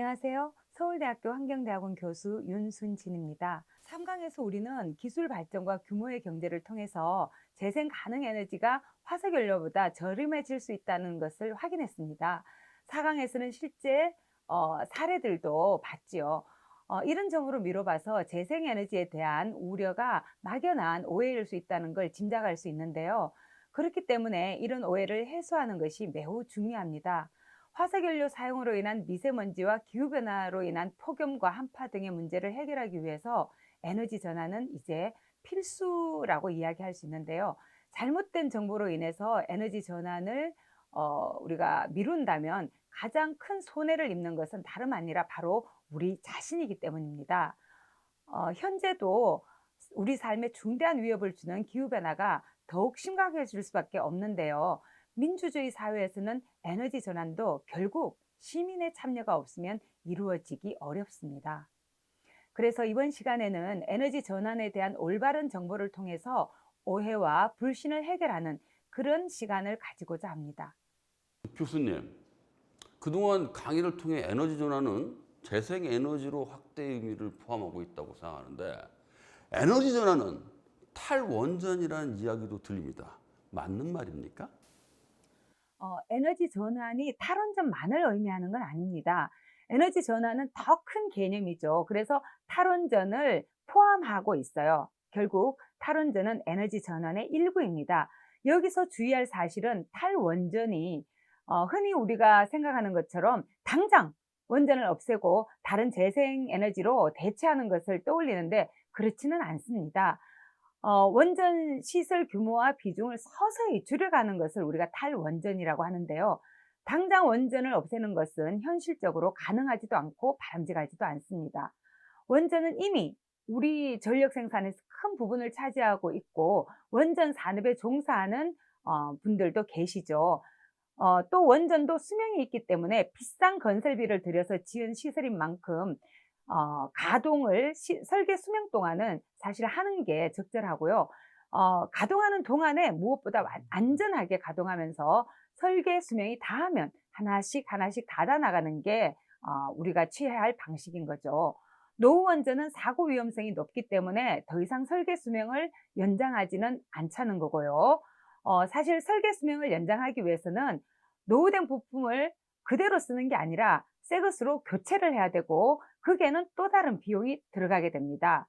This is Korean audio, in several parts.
안녕하세요. 서울대학교 환경대학원 교수 윤순진입니다. 3강에서 우리는 기술 발전과 규모의 경제를 통해서 재생 가능 에너지가 화석연료보다 저렴해질 수 있다는 것을 확인했습니다. 4강에서는 실제 사례들도 봤지요. 이런 점으로 미뤄봐서 재생에너지에 대한 우려가 막연한 오해일 수 있다는 걸 짐작할 수 있는데요. 그렇기 때문에 이런 오해를 해소하는 것이 매우 중요합니다. 화석연료 사용으로 인한 미세먼지와 기후변화로 인한 폭염과 한파 등의 문제를 해결하기 위해서 에너지 전환은 이제 필수라고 이야기할 수 있는데요. 잘못된 정보로 인해서 에너지 전환을 우리가 미룬다면 가장 큰 손해를 입는 것은 다름 아니라 바로 우리 자신이기 때문입니다. 현재도 우리 삶에 중대한 위협을 주는 기후변화가 더욱 심각해질 수밖에 없는데요. 민주주의 사회에서는 에너지 전환도 결국 시민의 참여가 없으면 이루어지기 어렵습니다. 그래서 이번 시간에는 에너지 전환에 대한 올바른 정보를 통해서 오해와 불신을 해결하는 그런 시간을 가지고자 합니다. 교수님, 그동안 강의를 통해 에너지 전환은 재생에너지로 확대 의미를 포함하고 있다고 생각하는데 에너지 전환은 탈원전이라는 이야기도 들립니다. 맞는 말입니까? 에너지 전환이 탈원전만을 의미하는 건 아닙니다. 에너지 전환은 더 큰 개념이죠. 그래서 탈원전을 포함하고 있어요. 결국 탈원전은 에너지 전환의 일부입니다. 여기서 주의할 사실은 탈원전이 흔히 우리가 생각하는 것처럼 당장 원전을 없애고 다른 재생에너지로 대체하는 것을 떠올리는데 그렇지는 않습니다. 원전 시설 규모와 비중을 서서히 줄여가는 것을 우리가 탈원전이라고 하는데요. 당장 원전을 없애는 것은 현실적으로 가능하지도 않고 바람직하지도 않습니다. 원전은 이미 우리 전력 생산에서 큰 부분을 차지하고 있고 원전 산업에 종사하는 분들도 계시죠. 또 원전도 수명이 있기 때문에 비싼 건설비를 들여서 지은 시설인 만큼 가동을 설계 수명 동안은 사실 하는 게 적절하고요. 가동하는 동안에 무엇보다 안전하게 가동하면서 설계 수명이 다하면 하나씩 하나씩 닫아 나가는 게 우리가 취해야 할 방식인 거죠. 노후 원전은 사고 위험성이 높기 때문에 더 이상 설계 수명을 연장하지는 않자는 거고요. 사실 설계 수명을 연장하기 위해서는 노후된 부품을 그대로 쓰는 게 아니라 새 것으로 교체를 해야 되고 그게는 또 다른 비용이 들어가게 됩니다.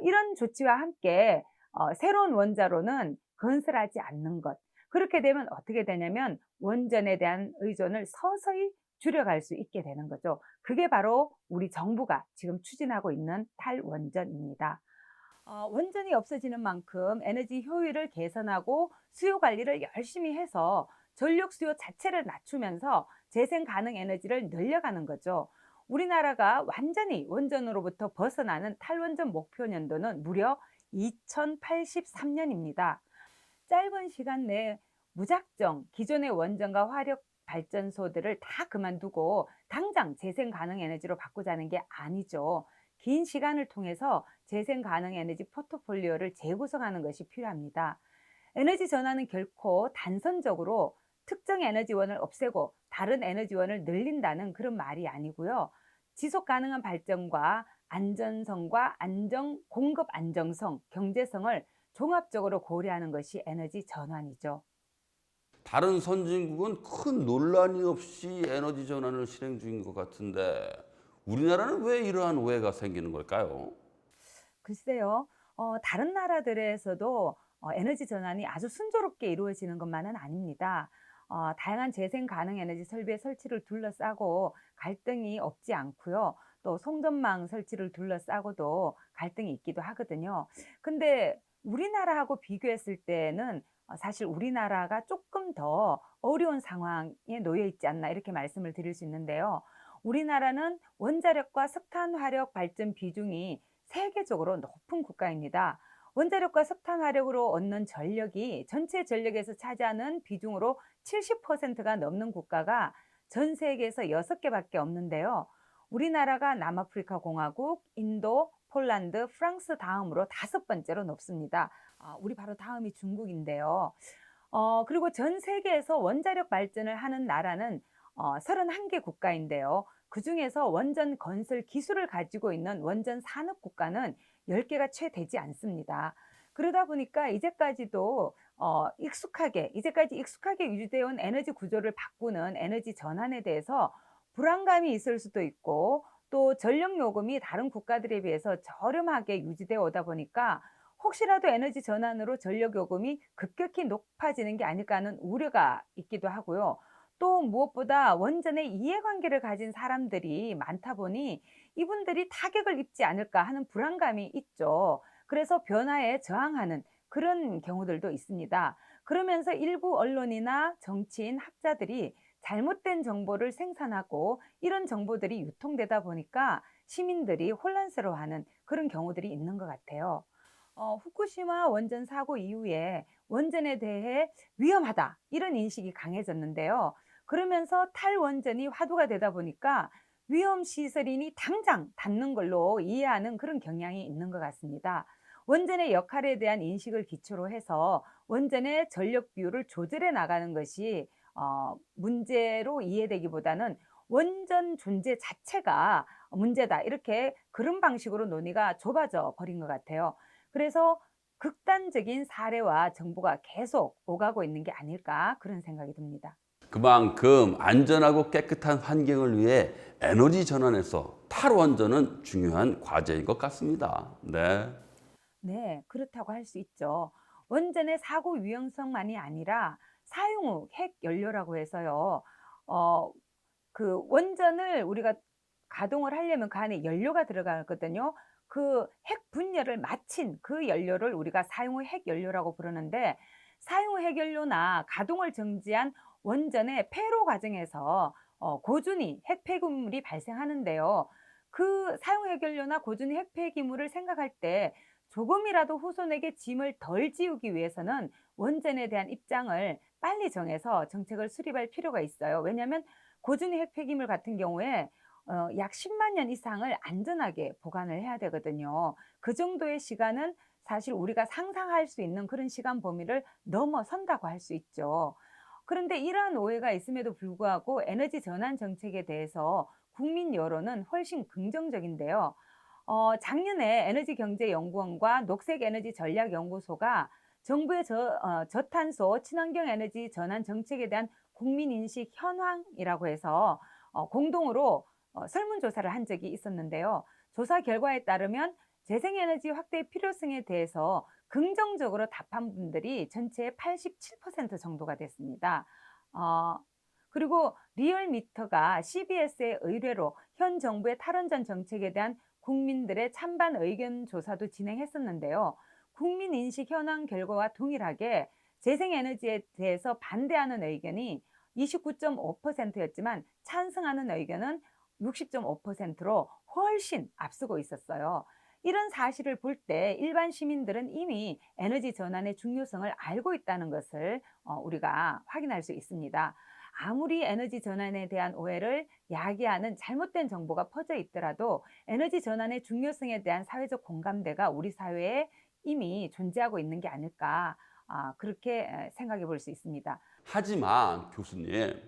이런 조치와 함께 새로운 원자로는 건설하지 않는 것. 그렇게 되면 어떻게 되냐면 원전에 대한 의존을 서서히 줄여갈 수 있게 되는 거죠. 그게 바로 우리 정부가 지금 추진하고 있는 탈원전입니다. 원전이 없어지는 만큼 에너지 효율을 개선하고 수요 관리를 열심히 해서 전력 수요 자체를 낮추면서 재생 가능 에너지를 늘려가는 거죠. 우리나라가 완전히 원전으로부터 벗어나는 탈원전 목표 연도는 무려 2083년입니다. 짧은 시간 내에 무작정 기존의 원전과 화력 발전소들을 다 그만두고 당장 재생 가능 에너지로 바꾸자는 게 아니죠. 긴 시간을 통해서 재생 가능 에너지 포트폴리오를 재구성하는 것이 필요합니다. 에너지 전환은 결코 단선적으로 특정 에너지원을 없애고 다른 에너지원을 늘린다는 그런 말이 아니고요. 지속 가능한 발전과 안전성과 공급 안정성, 경제성을 종합적으로 고려하는 것이 에너지 전환이죠. 다른 선진국은 큰 논란이 없이 에너지 전환을 실행 중인 것 같은데 우리나라는 왜 이러한 오해가 생기는 걸까요? 글쎄요, 다른 나라들에서도 에너지 전환이 아주 순조롭게 이루어지는 것만은 아닙니다. 다양한 재생 가능 에너지 설비의 설치를 둘러싸고 갈등이 없지 않고요. 또 송전망 설치를 둘러싸고도 갈등이 있기도 하거든요. 근데 우리나라하고 비교했을 때는 사실 우리나라가 조금 더 어려운 상황에 놓여 있지 않나 이렇게 말씀을 드릴 수 있는데요. 우리나라는 원자력과 석탄 화력 발전 비중이 세계적으로 높은 국가입니다. 원자력과 석탄 화력으로 얻는 전력이 전체 전력에서 차지하는 비중으로 70%가 넘는 국가가 전 세계에서 6개밖에 없는데요. 우리나라가 남아프리카 공화국, 인도, 폴란드, 프랑스 다음으로 5번째로 높습니다. 우리 바로 다음이 중국인데요. 그리고 전 세계에서 원자력 발전을 하는 나라는 31개 국가인데요. 그중에서 원전 건설 기술을 가지고 있는 원전 산업 국가는 10개가 채 되지 않습니다. 그러다 보니까 이제까지 익숙하게 유지되어 온 에너지 구조를 바꾸는 에너지 전환에 대해서 불안감이 있을 수도 있고, 또 전력 요금이 다른 국가들에 비해서 저렴하게 유지되어 오다 보니까 혹시라도 에너지 전환으로 전력 요금이 급격히 높아지는 게 아닐까 하는 우려가 있기도 하고요. 또 무엇보다 원전에 이해관계를 가진 사람들이 많다 보니 이분들이 타격을 입지 않을까 하는 불안감이 있죠. 그래서 변화에 저항하는 그런 경우들도 있습니다. 그러면서 일부 언론이나 정치인, 학자들이 잘못된 정보를 생산하고 이런 정보들이 유통되다 보니까 시민들이 혼란스러워하는 그런 경우들이 있는 것 같아요. 후쿠시마 원전 사고 이후에 원전에 대해 위험하다 이런 인식이 강해졌는데요. 그러면서 탈원전이 화두가 되다 보니까 위험 시설이니 당장 닫는 걸로 이해하는 그런 경향이 있는 것 같습니다. 원전의 역할에 대한 인식을 기초로 해서 원전의 전력 비율을 조절해 나가는 것이 문제로 이해되기보다는 원전 존재 자체가 문제다, 이렇게 그런 방식으로 논의가 좁아져 버린 것 같아요. 그래서 극단적인 사례와 정보가 계속 오가고 있는 게 아닐까, 그런 생각이 듭니다. 그만큼 안전하고 깨끗한 환경을 위해 에너지 전환에서 탈원전은 중요한 과제인 것 같습니다. 네. 네, 그렇다고 할 수 있죠. 원전의 사고 위험성만이 아니라 사용 후 핵 연료라고 해서요. 어, 그 원전을 우리가 가동을 하려면 그 안에 연료가 들어가거든요. 그 핵 분열을 마친 그 연료를 우리가 사용 후 핵 연료라고 부르는데, 사용 후 핵 연료나 가동을 정지한 원전의 폐로 과정에서 고준위 핵 폐기물이 발생하는데요. 그 사용 후 핵 연료나 고준위 핵 폐기물을 생각할 때 조금이라도 후손에게 짐을 덜 지우기 위해서는 원전에 대한 입장을 빨리 정해서 정책을 수립할 필요가 있어요. 왜냐하면 고준위 핵 폐기물 같은 경우에 약 10만 년 이상을 안전하게 보관을 해야 되거든요. 그 정도의 시간은 사실 우리가 상상할 수 있는 그런 시간 범위를 넘어선다고 할 수 있죠. 그런데 이러한 오해가 있음에도 불구하고 에너지 전환 정책에 대해서 국민 여론은 훨씬 긍정적인데요. 작년에 에너지경제연구원과 녹색에너지전략연구소가 정부의 저탄소 친환경 에너지 전환 정책에 대한 국민인식 현황이라고 해서 공동으로 설문조사를 한 적이 있었는데요. 조사 결과에 따르면 재생에너지 확대의 필요성에 대해서 긍정적으로 답한 분들이 전체의 87% 정도가 됐습니다. 어, 그리고 리얼미터가 CBS의 의뢰로 현 정부의 탈원전 정책에 대한 국민들의 찬반 의견 조사도 진행했었는데요. 국민 인식 현황 결과와 동일하게 재생에너지에 대해서 반대하는 의견이 29.5%였지만 찬성하는 의견은 60.5%로 훨씬 앞서고 있었어요. 이런 사실을 볼 때 일반 시민들은 이미 에너지 전환의 중요성을 알고 있다는 것을 우리가 확인할 수 있습니다. 아무리 에너지 전환에 대한 오해를 야기하는 잘못된 정보가 퍼져 있더라도 에너지 전환의 중요성에 대한 사회적 공감대가 우리 사회에 이미 존재하고 있는 게 아닐까, 그렇게 생각해 볼 수 있습니다. 하지만 교수님,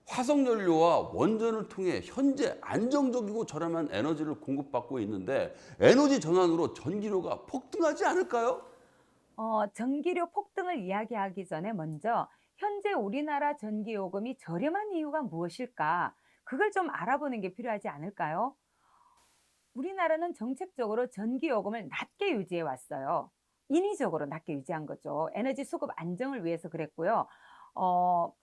화석연료와 원전을 통해 현재 안정적이고 저렴한 에너지를 공급받고 있는데 에너지 전환으로 전기료가 폭등하지 않을까요? 전기료 폭등을 이야기하기 전에 먼저 현재 우리나라 전기요금이 저렴한 이유가 무엇일까? 그걸 좀 알아보는 게 필요하지 않을까요? 우리나라는 정책적으로 전기요금을 낮게 유지해 왔어요. 인위적으로 낮게 유지한 거죠. 에너지 수급 안정을 위해서 그랬고요.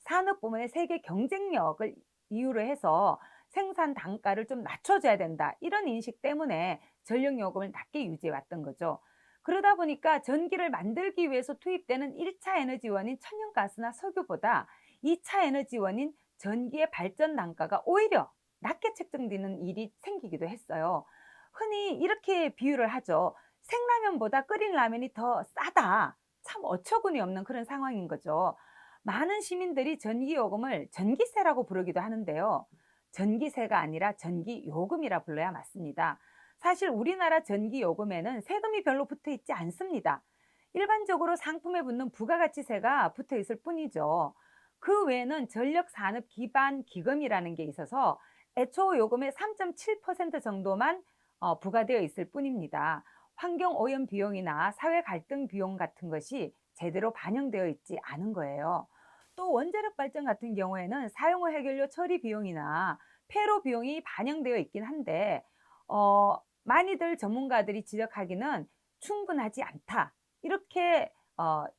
산업 부문의 세계 경쟁력을 이유로 해서 생산 단가를 좀 낮춰줘야 된다, 이런 인식 때문에 전력요금을 낮게 유지해 왔던 거죠. 그러다 보니까 전기를 만들기 위해서 투입되는 1차 에너지원인 천연가스나 석유보다 2차 에너지원인 전기의 발전 단가가 오히려 낮게 책정되는 일이 생기기도 했어요. 흔히 이렇게 비유를 하죠. 생라면보다 끓인 라면이 더 싸다. 참 어처구니 없는 그런 상황인 거죠. 많은 시민들이 전기요금을 전기세라고 부르기도 하는데요. 전기세가 아니라 전기요금이라 불러야 맞습니다. 사실 우리나라 전기요금에는 세금이 별로 붙어 있지 않습니다. 일반적으로 상품에 붙는 부가가치세가 붙어 있을 뿐이죠. 그 외에는 전력산업기반기금이라는 게 있어서 애초 요금의 3.7% 정도만 부과되어 있을 뿐입니다. 환경 오염 비용이나 사회 갈등 비용 같은 것이 제대로 반영되어 있지 않은 거예요. 또 원자력 발전 같은 경우에는 사용 후 해결료 처리 비용이나 폐로 비용이 반영되어 있긴 한데 많이들 전문가들이 지적하기는 충분하지 않다. 이렇게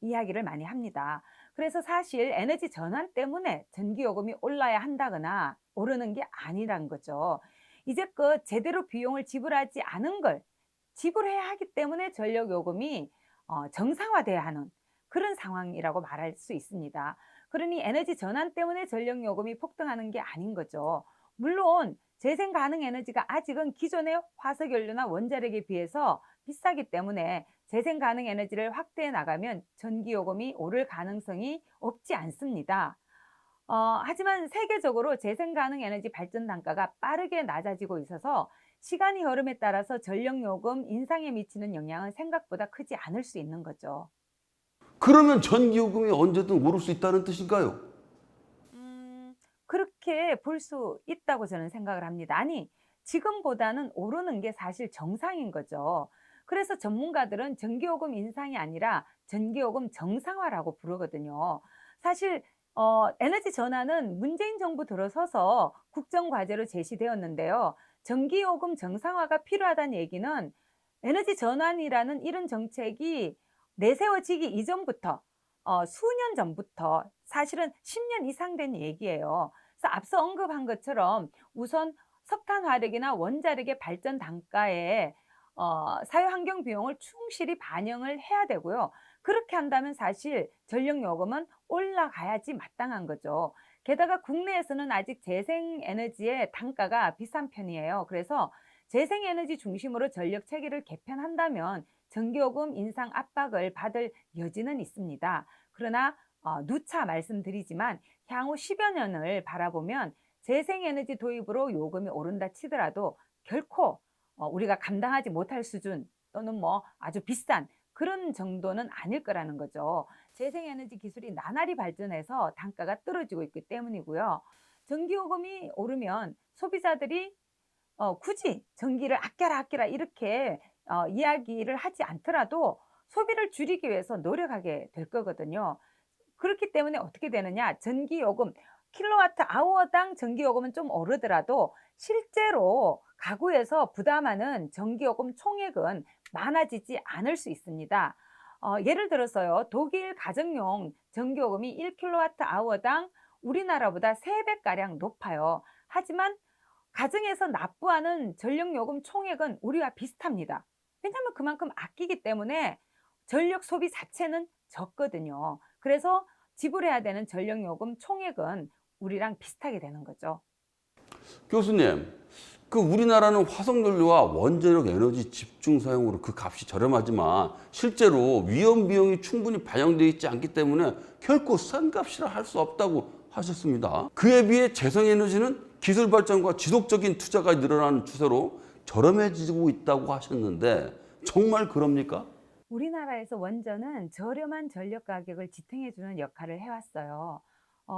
이야기를 많이 합니다. 그래서 사실 에너지 전환 때문에 전기요금이 올라야 한다거나 오르는 게 아니란 거죠. 이제껏 제대로 비용을 지불하지 않은 걸 지불해야 하기 때문에 전력요금이 정상화돼야 하는 그런 상황이라고 말할 수 있습니다. 그러니 에너지 전환 때문에 전력요금이 폭등하는 게 아닌 거죠. 물론 재생 가능 에너지가 아직은 기존의 화석연료나 원자력에 비해서 비싸기 때문에 재생 가능 에너지를 확대해 나가면 전기요금이 오를 가능성이 없지 않습니다. 하지만 세계적으로 재생 가능 에너지 발전 단가가 빠르게 낮아지고 있어서 시간이 흐름에 따라서 전력요금 인상에 미치는 영향은 생각보다 크지 않을 수 있는 거죠. 그러면 전기요금이 언제든 오를 수 있다는 뜻인가요? 그렇게 볼 수 있다고 저는 생각을 합니다. 아니, 지금보다는 오르는 게 사실 정상인 거죠. 그래서 전문가들은 전기요금 인상이 아니라 전기요금 정상화라고 부르거든요. 사실 에너지 전환은 문재인 정부 들어서서 국정과제로 제시되었는데요. 전기요금 정상화가 필요하다는 얘기는 에너지 전환이라는 이런 정책이 내세워지기 이전부터 수년 전부터 사실은 10년 이상 된 얘기예요. 그래서 앞서 언급한 것처럼 우선 석탄 화력이나 원자력의 발전 단가에 사회 환경 비용을 충실히 반영을 해야 되고요. 그렇게 한다면 사실 전력 요금은 올라가야지 마땅한 거죠. 게다가 국내에서는 아직 재생 에너지의 단가가 비싼 편이에요. 그래서 재생 에너지 중심으로 전력 체계를 개편한다면 전기요금 인상 압박을 받을 여지는 있습니다. 그러나 누차 말씀드리지만 향후 10여 년을 바라보면 재생에너지 도입으로 요금이 오른다 치더라도 결코 우리가 감당하지 못할 수준 또는 뭐 아주 비싼 그런 정도는 아닐 거라는 거죠. 재생에너지 기술이 나날이 발전해서 단가가 떨어지고 있기 때문이고요. 전기요금이 오르면 소비자들이 굳이 전기를 아껴라 아껴라 이렇게 이야기를 하지 않더라도 소비를 줄이기 위해서 노력하게 될 거거든요. 그렇기 때문에 어떻게 되느냐? 전기요금 킬로와트 아워당 전기요금은 좀 오르더라도 실제로 가구에서 부담하는 전기요금 총액은 많아지지 않을 수 있습니다. 예를 들어서요. 독일 가정용 전기요금이 1킬로와트 아워당 우리나라보다 3배가량 높아요. 하지만 가정에서 납부하는 전력요금 총액은 우리와 비슷합니다. 왜냐하면 그만큼 아끼기 때문에 전력 소비 자체는 적거든요. 그래서 지불해야 되는 전력요금 총액은 우리랑 비슷하게 되는 거죠. 교수님, 그 우리나라는 화석연료와 원자력 에너지 집중 사용으로 그 값이 저렴하지만 실제로 위험 비용이 충분히 반영되어 있지 않기 때문에 결코 싼 값이라 할 수 없다고 하셨습니다. 그에 비해 재생에너지는 기술 발전과 지속적인 투자가 늘어나는 추세로 저렴해지고 있다고 하셨는데 정말 그럽니까? 우리나라에서 원전은 저렴한 전력 가격을 지탱해주는 역할을 해왔어요.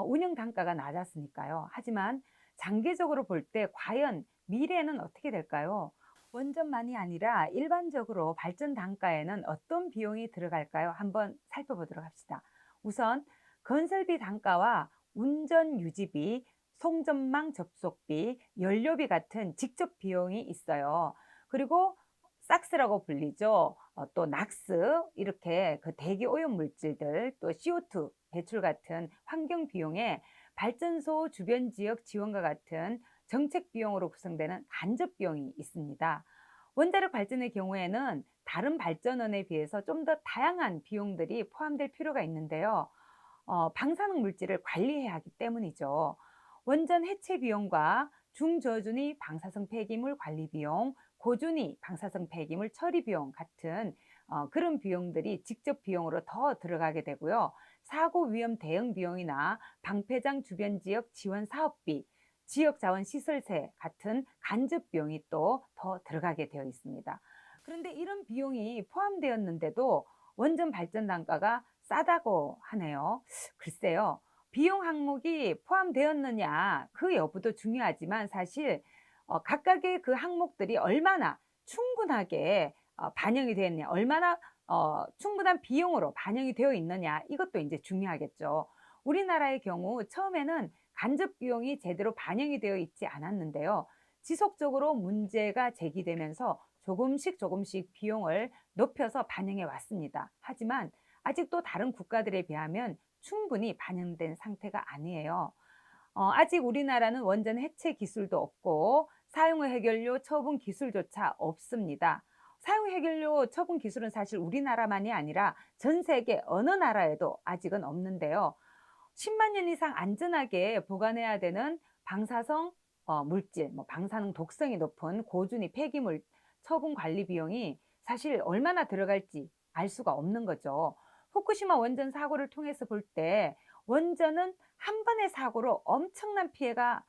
운영 단가가 낮았으니까요. 하지만 장기적으로 볼 때 과연 미래는 어떻게 될까요? 원전만이 아니라 일반적으로 발전 단가에는 어떤 비용이 들어갈까요? 한번 살펴보도록 합시다. 우선 건설비 단가와 운전 유지비, 송전망 접속비, 연료비 같은 직접 비용이 있어요. 그리고 싹스라고 불리죠. 또 낙스 이렇게 그 대기 오염 물질들 또 CO2 배출 같은 환경 비용에 발전소 주변 지역 지원과 같은 정책 비용으로 구성되는 간접 비용이 있습니다. 원자력 발전의 경우에는 다른 발전원에 비해서 좀 더 다양한 비용들이 포함될 필요가 있는데요. 방사능 물질을 관리해야 하기 때문이죠. 원전 해체 비용과 중저준위 방사성 폐기물 관리 비용, 고준위 방사성 폐기물 처리 비용 같은 그런 비용들이 직접 비용으로 더 들어가게 되고요. 사고 위험 대응 비용이나 방패장 주변 지역 지원 사업비, 지역 자원 시설세 같은 간접 비용이 또 더 들어가게 되어 있습니다. 그런데 이런 비용이 포함되었는데도 원전 발전 단가가 싸다고 하네요. 글쎄요. 비용 항목이 포함되었느냐 그 여부도 중요하지만 사실 각각의 그 항목들이 얼마나 충분하게 반영이 되었냐, 얼마나 충분한 비용으로 반영이 되어 있느냐 이것도 이제 중요하겠죠. 우리나라의 경우 처음에는 간접 비용이 제대로 반영이 되어 있지 않았는데요. 지속적으로 문제가 제기되면서 조금씩 비용을 높여서 반영해 왔습니다. 하지만 아직도 다른 국가들에 비하면 충분히 반영된 상태가 아니에요. 아직 우리나라는 원전 해체 기술도 없고 사용 해결료 처분 기술조차 없습니다. 사용 해결료 처분 기술은 사실 우리나라만이 아니라 전 세계 어느 나라에도 아직은 없는데요. 10만 년 이상 안전하게 보관해야 되는 방사성 물질, 방사능 독성이 높은 고준위 폐기물 처분 관리 비용이 사실 얼마나 들어갈지 알 수가 없는 거죠. 후쿠시마 원전 사고를 통해서 볼 때 원전은 한 번의 사고로 엄청난 피해가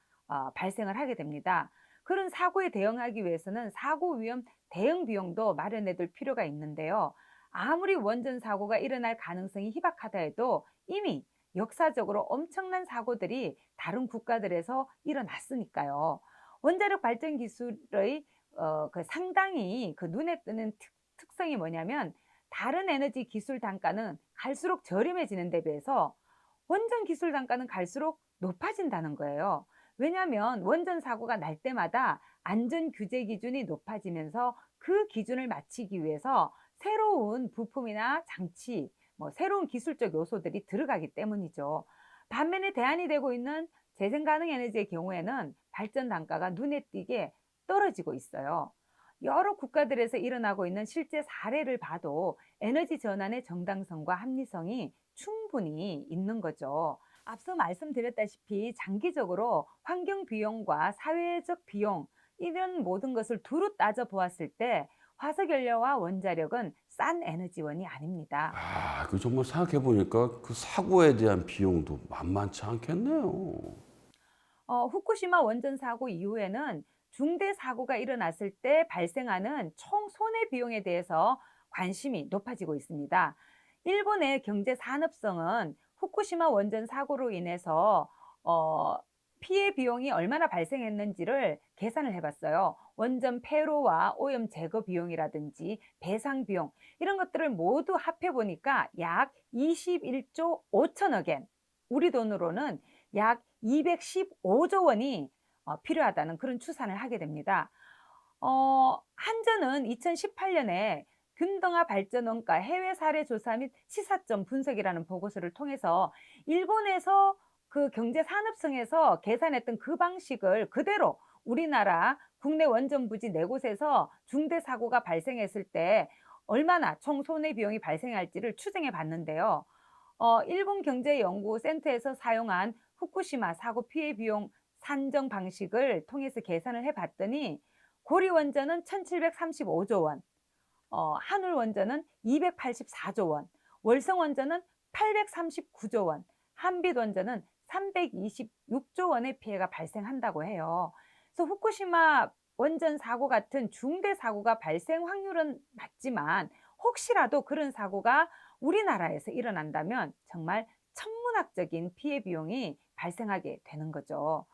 발생을 하게 됩니다. 그런 사고에 대응하기 위해서는 사고 위험 대응 비용도 마련해 둘 필요가 있는데요. 아무리 원전 사고가 일어날 가능성이 희박하다 해도 이미 역사적으로 엄청난 사고들이 다른 국가들에서 일어났으니까요. 원자력 발전 기술의 상당히 그 눈에 띄는 특성이 뭐냐면 다른 에너지 기술 단가는 갈수록 저렴해지는 데 비해서 원전 기술 단가는 갈수록 높아진다는 거예요. 왜냐하면 원전 사고가 날 때마다 안전 규제 기준이 높아지면서 그 기준을 맞추기 위해서 새로운 부품이나 장치, 새로운 기술적 요소들이 들어가기 때문이죠. 반면에 대안이 되고 있는 재생 가능 에너지의 경우에는 발전 단가가 눈에 띄게 떨어지고 있어요. 여러 국가들에서 일어나고 있는 실제 사례를 봐도 에너지 전환의 정당성과 합리성이 충분히 있는 거죠. 앞서 말씀드렸다시피 장기적으로 환경 비용과 사회적 비용 이런 모든 것을 두루 따져 보았을 때 화석연료와 원자력은 싼 에너지원이 아닙니다. 그 정말 생각해 보니까 그 사고에 대한 비용도 만만치 않겠네요. 후쿠시마 원전 사고 이후에는 중대 사고가 일어났을 때 발생하는 총 손해 비용에 대해서 관심이 높아지고 있습니다. 일본의 경제 산업성은 후쿠시마 원전 사고로 인해서 피해 비용이 얼마나 발생했는지를 계산을 해봤어요. 원전 폐로와 오염 제거 비용이라든지 배상 비용 이런 것들을 모두 합해 보니까 약 21조 5천억 엔, 우리 돈으로는 약 215조 원이 필요하다는 그런 추산을 하게 됩니다. 한전은 2018년에 균등화 발전 원가 해외 사례 조사 및 시사점 분석이라는 보고서를 통해서 일본에서 그 경제 산업성에서 계산했던 그 방식을 그대로 우리나라 국내 원전 부지 4곳에서 중대 사고가 발생했을 때 얼마나 총 손해 비용이 발생할지를 추정해 봤는데요. 일본경제연구센터에서 사용한 후쿠시마 사고 피해 비용 산정 방식을 통해서 계산을 해봤더니 고리원전은 1735조 원, 한울원전은 284조 원, 월성원전은 839조 원, 한빛원전은 326조 원의 피해가 발생한다고 해요. 그래서 후쿠시마 원전 사고 같은 중대 사고가 발생 확률은 낮지만 혹시라도 그런 사고가 우리나라에서 일어난다면 정말 천문학적인 피해 비용이 발생하게 되는 거죠.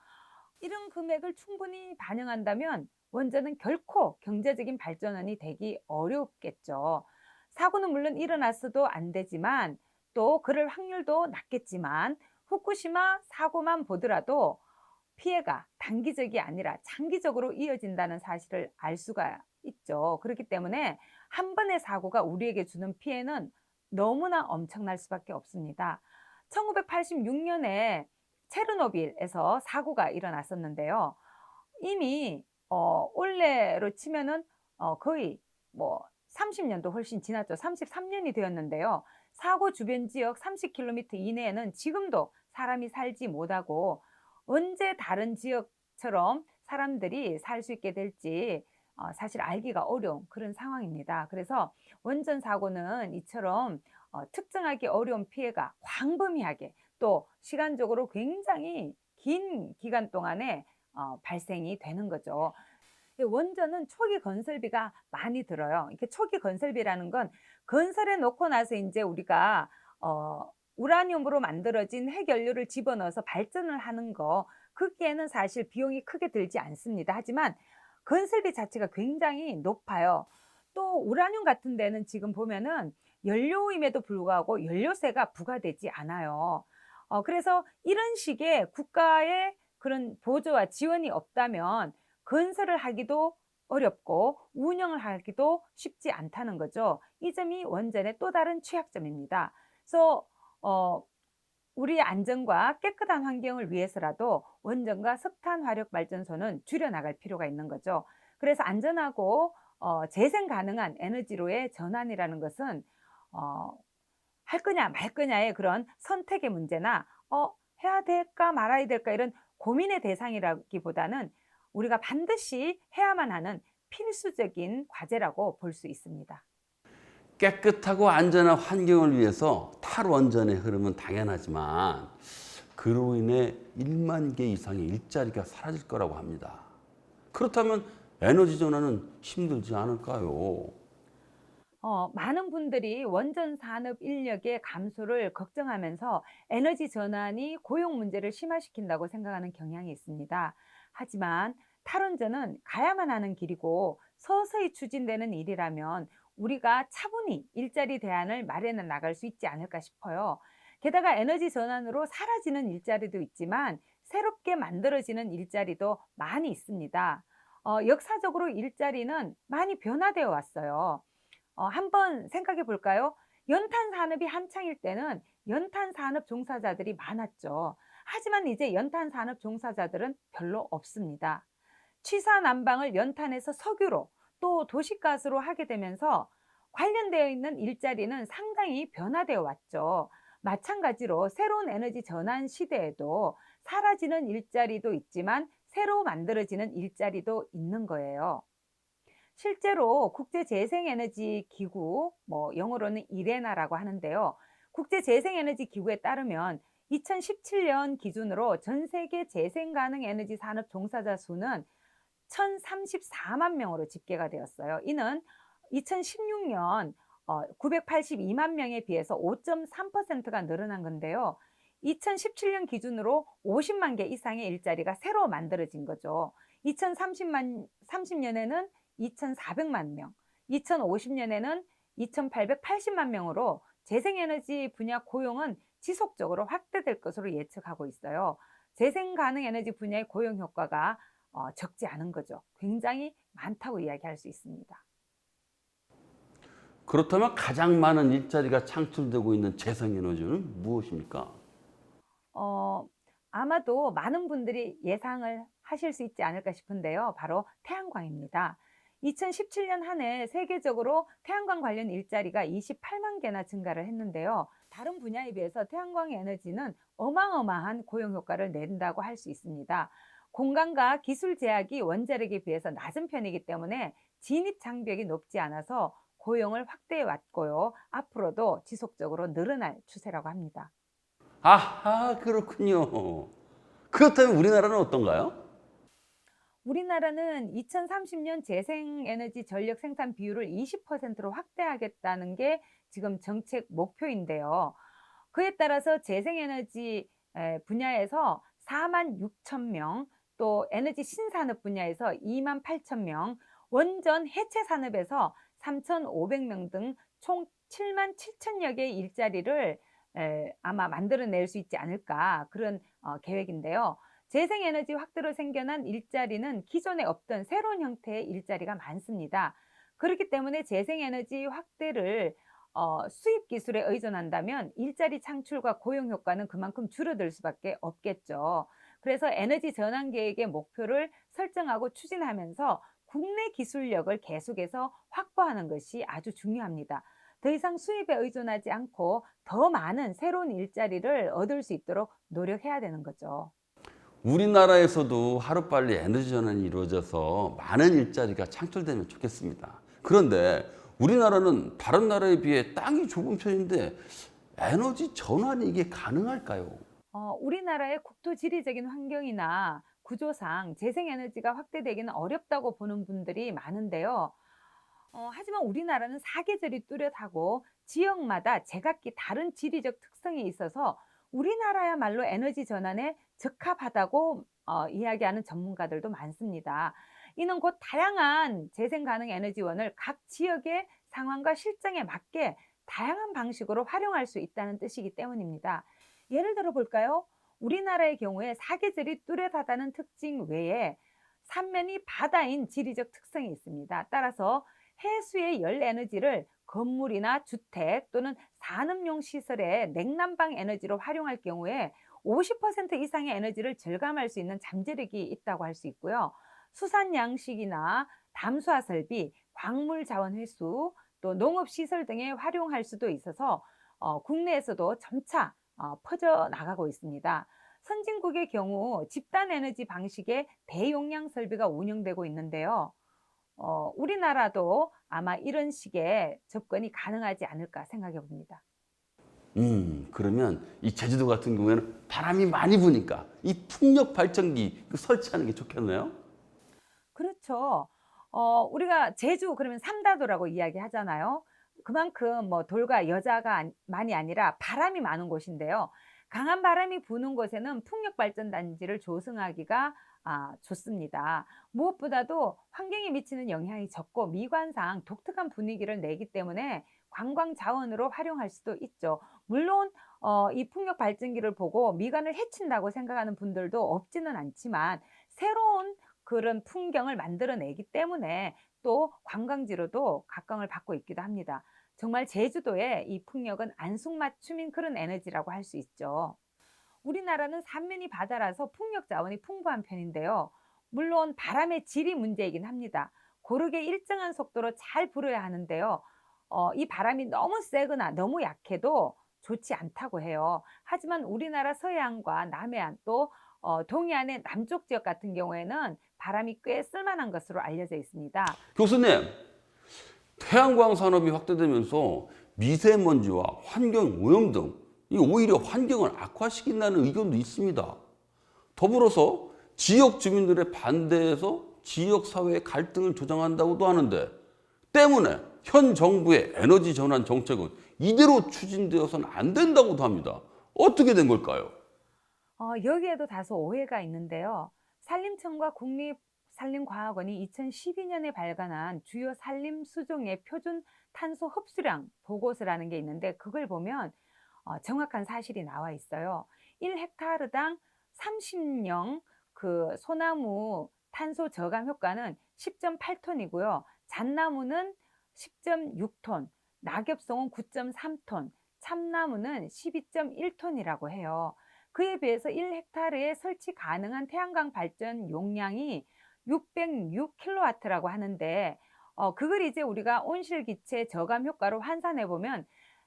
이런 금액을 충분히 반영한다면 원전은 결코 경제적인 발전원이 되기 어렵겠죠. 사고는 물론 일어났어도 안 되지만 또 그럴 확률도 낮겠지만 후쿠시마 사고만 보더라도 피해가 단기적이 아니라 장기적으로 이어진다는 사실을 알 수가 있죠. 그렇기 때문에 한 번의 사고가 우리에게 주는 피해는 너무나 엄청날 수밖에 없습니다. 1986년에 체르노빌에서 사고가 일어났었는데요. 이미 올해로 치면은 거의 30년도 훨씬 지났죠. 33년이 되었는데요. 사고 주변 지역 30km 이내에는 지금도 사람이 살지 못하고 언제 다른 지역처럼 사람들이 살 수 있게 될지 사실 알기가 어려운 그런 상황입니다. 그래서 원전 사고는 이처럼 특정하기 어려운 피해가 광범위하게 또 시간적으로 굉장히 긴 기간 동안에 발생이 되는 거죠. 원전은 초기 건설비가 많이 들어요. 이렇게 초기 건설비라는 건 건설해 놓고 나서 이제 우리가 우라늄으로 만들어진 핵연료를 집어넣어서 발전을 하는 거, 거기에는 사실 비용이 크게 들지 않습니다. 하지만 건설비 자체가 굉장히 높아요. 또 우라늄 같은 데는 지금 보면은 연료임에도 불구하고 연료세가 부과되지 않아요. 그래서 이런 식의 국가의 그런 보조와 지원이 없다면 건설을 하기도 어렵고 운영을 하기도 쉽지 않다는 거죠. 이 점이 원전의 또 다른 취약점입니다. 그래서 우리의 안전과 깨끗한 환경을 위해서라도 원전과 석탄 화력 발전소는 줄여나갈 필요가 있는 거죠. 그래서 안전하고 재생 가능한 에너지로의 전환이라는 것은 할 거냐 말 거냐의 그런 선택의 문제나 해야 될까 말아야 될까 이런 고민의 대상이라기보다는 우리가 반드시 해야만 하는 필수적인 과제라고 볼 수 있습니다. 깨끗하고 안전한 환경을 위해서 탈원전의 흐름은 당연하지만 그로 인해 1만 개 이상의 일자리가 사라질 거라고 합니다. 그렇다면 에너지 전환은 힘들지 않을까요? 많은 분들이 원전 산업 인력의 감소를 걱정하면서 에너지 전환이 고용 문제를 심화시킨다고 생각하는 경향이 있습니다. 하지만 탈원전은 가야만 하는 길이고 서서히 추진되는 일이라면 우리가 차분히 일자리 대안을 마련해 나갈 수 있지 않을까 싶어요. 게다가 에너지 전환으로 사라지는 일자리도 있지만 새롭게 만들어지는 일자리도 많이 있습니다. 역사적으로 일자리는 많이 변화되어 왔어요. 한번 생각해 볼까요? 연탄 산업이 한창일 때는 연탄 산업 종사자들이 많았죠. 하지만 이제 연탄 산업 종사자들은 별로 없습니다. 취사 난방을 연탄에서 석유로 또 도시가스로 하게 되면서 관련되어 있는 일자리는 상당히 변화되어 왔죠. 마찬가지로 새로운 에너지 전환 시대에도 사라지는 일자리도 있지만 새로 만들어지는 일자리도 있는 거예요. 실제로 국제재생에너지기구, 영어로는 이레나라고 하는데요. 국제재생에너지기구에 따르면 2017년 기준으로 전 세계 재생가능 에너지 산업 종사자 수는 1,034만 명으로 집계가 되었어요. 이는 2016년 982만 명에 비해서 5.3%가 늘어난 건데요. 2017년 기준으로 50만 개 이상의 일자리가 새로 만들어진 거죠. 2030년에는 2,400만 명, 2050년에는 2,880만 명으로 재생에너지 분야 고용은 지속적으로 확대될 것으로 예측하고 있어요. 재생가능 에너지 분야의 고용 효과가 적지 않은 거죠. 굉장히 많다고 이야기할 수 있습니다. 그렇다면 가장 많은 일자리가 창출되고 있는 재생에너지는 무엇입니까? 아마도 많은 분들이 예상을 하실 수 있지 않을까 싶은데요. 바로 태양광입니다. 2017년 한 해 세계적으로 태양광 관련 일자리가 28만 개나 증가를 했는데요. 다른 분야에 비해서 태양광 에너지는 어마어마한 고용 효과를 낸다고 할 수 있습니다. 공간과 기술 제약이 원자력에 비해서 낮은 편이기 때문에 진입 장벽이 높지 않아서 고용을 확대해 왔고요. 앞으로도 지속적으로 늘어날 추세라고 합니다. 아하, 그렇군요. 그렇다면 우리나라는 어떤가요? 우리나라는 2030년 재생에너지 전력 생산 비율을 20%로 확대하겠다는 게 지금 정책 목표인데요. 그에 따라서 재생에너지 분야에서 4만 6천 명, 또 에너지 신산업 분야에서 2만 8천 명, 원전 해체 산업에서 3,500명 등 총 7만 7천여 개의 일자리를 아마 만들어낼 수 있지 않을까 그런 계획인데요. 재생에너지 확대로 생겨난 일자리는 기존에 없던 새로운 형태의 일자리가 많습니다. 그렇기 때문에 재생에너지 확대를 수입 기술에 의존한다면 일자리 창출과 고용 효과는 그만큼 줄어들 수밖에 없겠죠. 그래서 에너지 전환 계획의 목표를 설정하고 추진하면서 국내 기술력을 계속해서 확보하는 것이 아주 중요합니다. 더 이상 수입에 의존하지 않고 더 많은 새로운 일자리를 얻을 수 있도록 노력해야 되는 거죠. 우리나라에서도 하루빨리 에너지 전환이 이루어져서 많은 일자리가 창출되면 좋겠습니다. 그런데 우리나라는 다른 나라에 비해 땅이 좁은 편인데 에너지 전환이 이게 가능할까요? 우리나라의 국토 지리적인 환경이나 구조상 재생에너지가 확대되기는 어렵다고 보는 분들이 많은데요. 하지만 우리나라는 사계절이 뚜렷하고 지역마다 제각기 다른 지리적 특성이 있어서 우리나라야말로 에너지 전환에 적합하다고 이야기하는 전문가들도 많습니다. 이는 곧 다양한 재생 가능 에너지원을 각 지역의 상황과 실정에 맞게 다양한 방식으로 활용할 수 있다는 뜻이기 때문입니다. 예를 들어 볼까요? 우리나라의 경우에 사계절이 뚜렷하다는 특징 외에 삼면이 바다인 지리적 특성이 있습니다. 따라서 해수의 열 에너지를 건물이나 주택 또는 산업용 시설의 냉난방 에너지로 활용할 경우에 50% 이상의 에너지를 절감할 수 있는 잠재력이 있다고 할 수 있고요. 수산 양식이나 담수화 설비, 광물 자원 회수, 또 농업 시설 등에 활용할 수도 있어서 국내에서도 점차 퍼져 나가고 있습니다. 선진국의 경우 집단 에너지 방식의 대용량 설비가 운영되고 있는데요. 우리나라도 아마 이런 식의 접근이 가능하지 않을까 생각해 봅니다. 그러면 이 제주도 같은 경우에는 바람이 많이 부니까 이 풍력 발전기 설치하는 게 좋겠네요. 그렇죠. 우리가 제주 그러면 삼다도라고 이야기하잖아요. 그만큼 뭐 돌과 여자가 만이 아니라 바람이 많은 곳인데요. 강한 바람이 부는 곳에는 풍력 발전 단지를 조성하기가 좋습니다. 무엇보다도 환경에 미치는 영향이 적고 미관상 독특한 분위기를 내기 때문에 관광 자원으로 활용할 수도 있죠. 물론 이 풍력 발전기를 보고 미관을 해친다고 생각하는 분들도 없지는 않지만 새로운 그런 풍경을 만들어내기 때문에 또 관광지로도 각광을 받고 있기도 합니다. 정말 제주도의 이 풍력은 안성맞춤인 그런 에너지라고 할 수 있죠. 우리나라는 삼면이 바다라서 풍력 자원이 풍부한 편인데요. 물론 바람의 질이 문제이긴 합니다. 고르게 일정한 속도로 잘 불어야 하는데요. 이 바람이 너무 세거나 너무 약해도 좋지 않다고 해요. 하지만 우리나라 서해안과 남해안 또 동해안의 남쪽 지역 같은 경우에는 바람이 꽤 쓸만한 것으로 알려져 있습니다. 교수님, 태양광 산업이 확대되면서 미세먼지와 환경 오염 등 이 오히려 환경을 악화시킨다는 의견도 있습니다. 더불어서 지역 주민들의 반대에서 지역 사회의 갈등을 조장한다고도 하는데 때문에 현 정부의 에너지 전환 정책은 이대로 추진되어서는 안 된다고도 합니다. 어떻게 된 걸까요? 여기에도 다소 오해가 있는데요. 산림청과 국립산림과학원이 2012년에 발간한 주요 산림 수종의 표준 탄소 흡수량 보고서라는 게 있는데 그걸 보면 정확한 사실이 나와 있어요. 1헥타르당 30년 그 소나무 탄소 저감 효과는 10.8톤이고요. 잣나무는 10.6톤, 낙엽송은 9.3톤, 참나무는 12.1톤이라고 해요. 그에 비해서 1헥타르에 설치 가능한 태양광 발전 용량이 606kW라고 하는데 그걸 이제 우리가 온실기체 저감 효과로 환산해 보면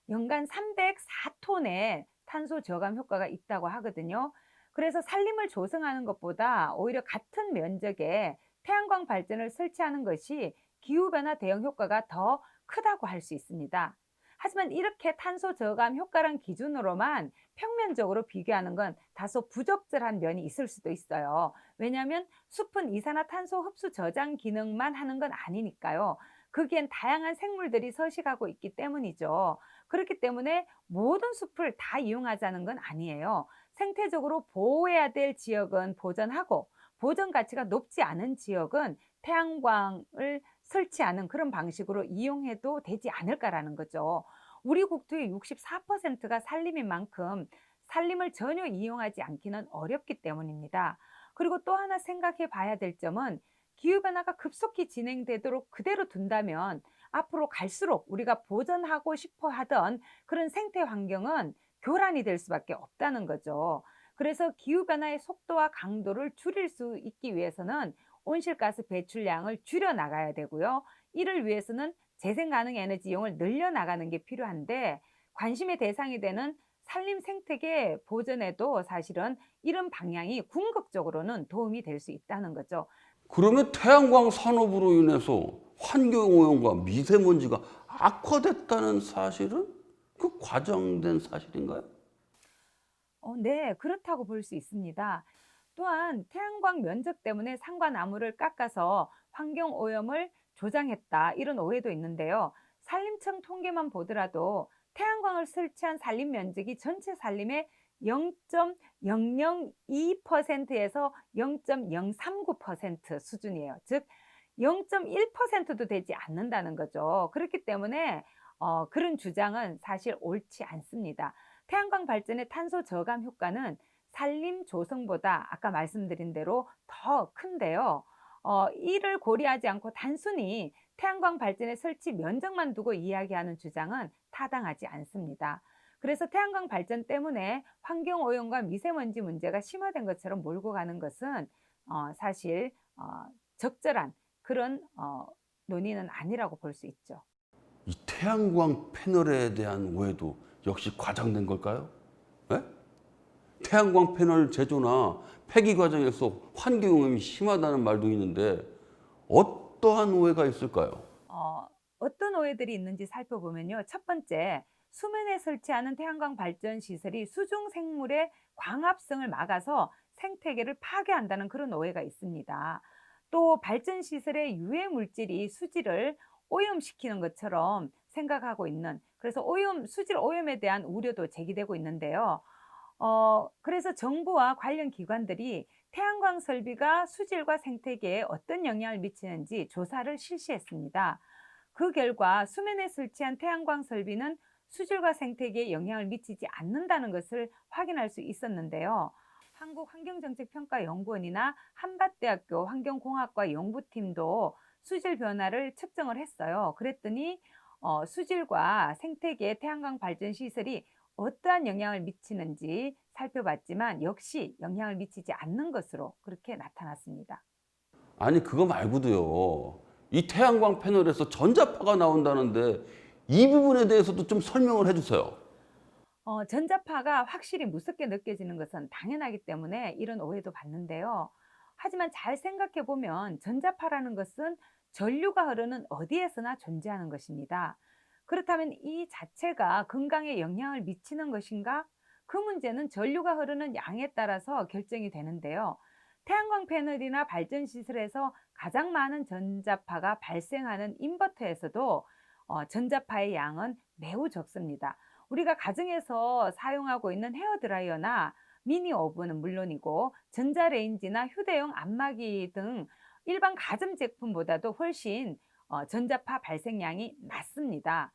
연간 304톤의 탄소 저감 효과가 있다고 하거든요. 그래서 산림을 조성하는 것보다 오히려 같은 면적에 태양광 발전을 설치하는 것이 기후변화 대응 효과가 더 크다고 할 수 있습니다. 하지만 이렇게 탄소 저감 효과란 기준으로만 평면적으로 비교하는 건 다소 부적절한 면이 있을 수도 있어요. 왜냐하면 숲은 이산화탄소 흡수 저장 기능만 하는 건 아니니까요. 거기엔 다양한 생물들이 서식하고 있기 때문이죠. 그렇기 때문에 모든 숲을 다 이용하자는 건 아니에요. 생태적으로 보호해야 될 지역은 보전하고 보전 가치가 높지 않은 지역은 태양광을 설치하는 그런 방식으로 이용해도 되지 않을까라는 거죠. 우리 국토의 64%가 산림인 만큼 산림을 전혀 이용하지 않기는 어렵기 때문입니다. 그리고 또 하나 생각해 봐야 될 점은 기후변화가 급속히 진행되도록 그대로 둔다면 앞으로 갈수록 우리가 보전하고 싶어 하던 그런 생태 환경은 교란이 될 수밖에 없다는 거죠. 그래서 기후변화의 속도와 강도를 줄일 수 있기 위해서는 온실가스 배출량을 줄여 나가야 되고요. 이를 위해서는 재생 가능 에너지 이용을 늘려 나가는 게 필요한데 관심의 대상이 되는 산림 생태계 보전에도 사실은 이런 방향이 궁극적으로는 도움이 될 수 있다는 거죠. 그러면 태양광 산업으로 인해서 환경오염과 미세먼지가 악화됐다는 사실은 그 과장된 사실인가요? 네, 그렇다고 볼 수 있습니다. 또한 태양광 면적 때문에 산과 나무를 깎아서 환경 오염을 조장했다 이런 오해도 있는데요. 산림청 통계만 보더라도 태양광을 설치한 산림 면적이 전체 산림의 0.002%에서 0.039% 수준이에요. 즉 0.1%도 되지 않는다는 거죠. 그렇기 때문에 그런 주장은 사실 옳지 않습니다. 태양광 발전의 탄소 저감 효과는 산림 조성보다 아까 말씀드린 대로 더 큰데요. 이를 고려하지 않고 단순히 태양광 발전의 설치 면적만 두고 이야기하는 주장은 타당하지 않습니다. 그래서 태양광 발전 때문에 환경 오염과 미세먼지 문제가 심화된 것처럼 몰고 가는 것은 사실 적절한 그런 논의는 아니라고 볼 수 있죠. 이 태양광 패널에 대한 오해도 역시 과장된 걸까요? 예? 태양광 패널 제조나 폐기 과정에서 환경오염이 심하다는 말도 있는데 어떠한 오해가 있을까요? 어떤 오해들이 있는지 살펴보면요. 첫 번째, 수면에 설치하는 태양광 발전 시설이 수중 생물의 광합성을 막아서 생태계를 파괴한다는 그런 오해가 있습니다. 또 발전 시설의 유해 물질이 수질을 오염시키는 것처럼 생각하고 있는, 그래서 수질 오염에 대한 우려도 제기되고 있는데요. 그래서 정부와 관련 기관들이 태양광 설비가 수질과 생태계에 어떤 영향을 미치는지 조사를 실시했습니다. 그 결과 수면에 설치한 태양광 설비는 수질과 생태계에 영향을 미치지 않는다는 것을 확인할 수 있었는데요. 한국환경정책평가연구원이나 한밭대학교 환경공학과 연구팀도 수질 변화를 측정을 했어요. 그랬더니 수질과 생태계에 태양광 발전 시설이 어떠한 영향을 미치는지 살펴봤지만 역시 영향을 미치지 않는 것으로 그렇게 나타났습니다. 아니 그거 말고도요. 이 태양광 패널에서 전자파가 나온다는데 이 부분에 대해서도 좀 설명을 해주세요. 전자파가 확실히 무섭게 느껴지는 것은 당연하기 때문에 이런 오해도 받는데요. 하지만 잘 생각해 보면 전자파라는 것은 전류가 흐르는 어디에서나 존재하는 것입니다. 그렇다면 이 자체가 건강에 영향을 미치는 것인가? 그 문제는 전류가 흐르는 양에 따라서 결정이 되는데요. 태양광 패널이나 발전 시설에서 가장 많은 전자파가 발생하는 인버터에서도 전자파의 양은 매우 적습니다. 우리가 가정에서 사용하고 있는 헤어드라이어나 미니 오븐은 물론이고 전자레인지나 휴대용 안마기 등 일반 가전제품보다도 훨씬 전자파 발생량이 낮습니다.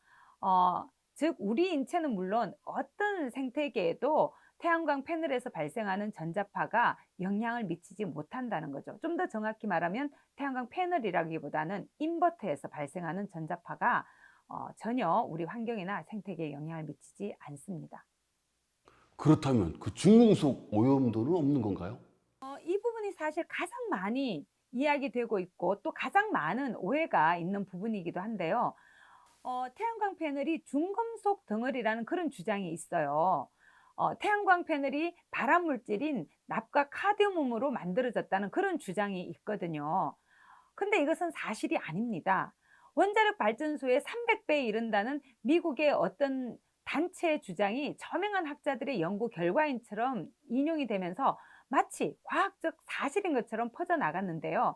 즉 우리 인체는 물론 어떤 생태계에도 태양광 패널에서 발생하는 전자파가 영향을 미치지 못한다는 거죠. 좀 더 정확히 말하면 태양광 패널이라기보다는 인버터에서 발생하는 전자파가 전혀 우리 환경이나 생태계에 영향을 미치지 않습니다. 그렇다면 그 중금속 오염도는 없는 건가요? 이 부분이 사실 가장 많이 이야기되고 있고 또 가장 많은 오해가 있는 부분이기도 한데요. 태양광 패널이 중금속 덩어리라는 그런 주장이 있어요. 태양광 패널이 발암 물질인 납과 카드뮴으로 만들어졌다는 그런 주장이 있거든요. 근데 이것은 사실이 아닙니다. 원자력 발전소의 300배에 이른다는 미국의 어떤 단체의 주장이 저명한 학자들의 연구 결과인처럼 인용이 되면서 마치 과학적 사실인 것처럼 퍼져나갔는데요.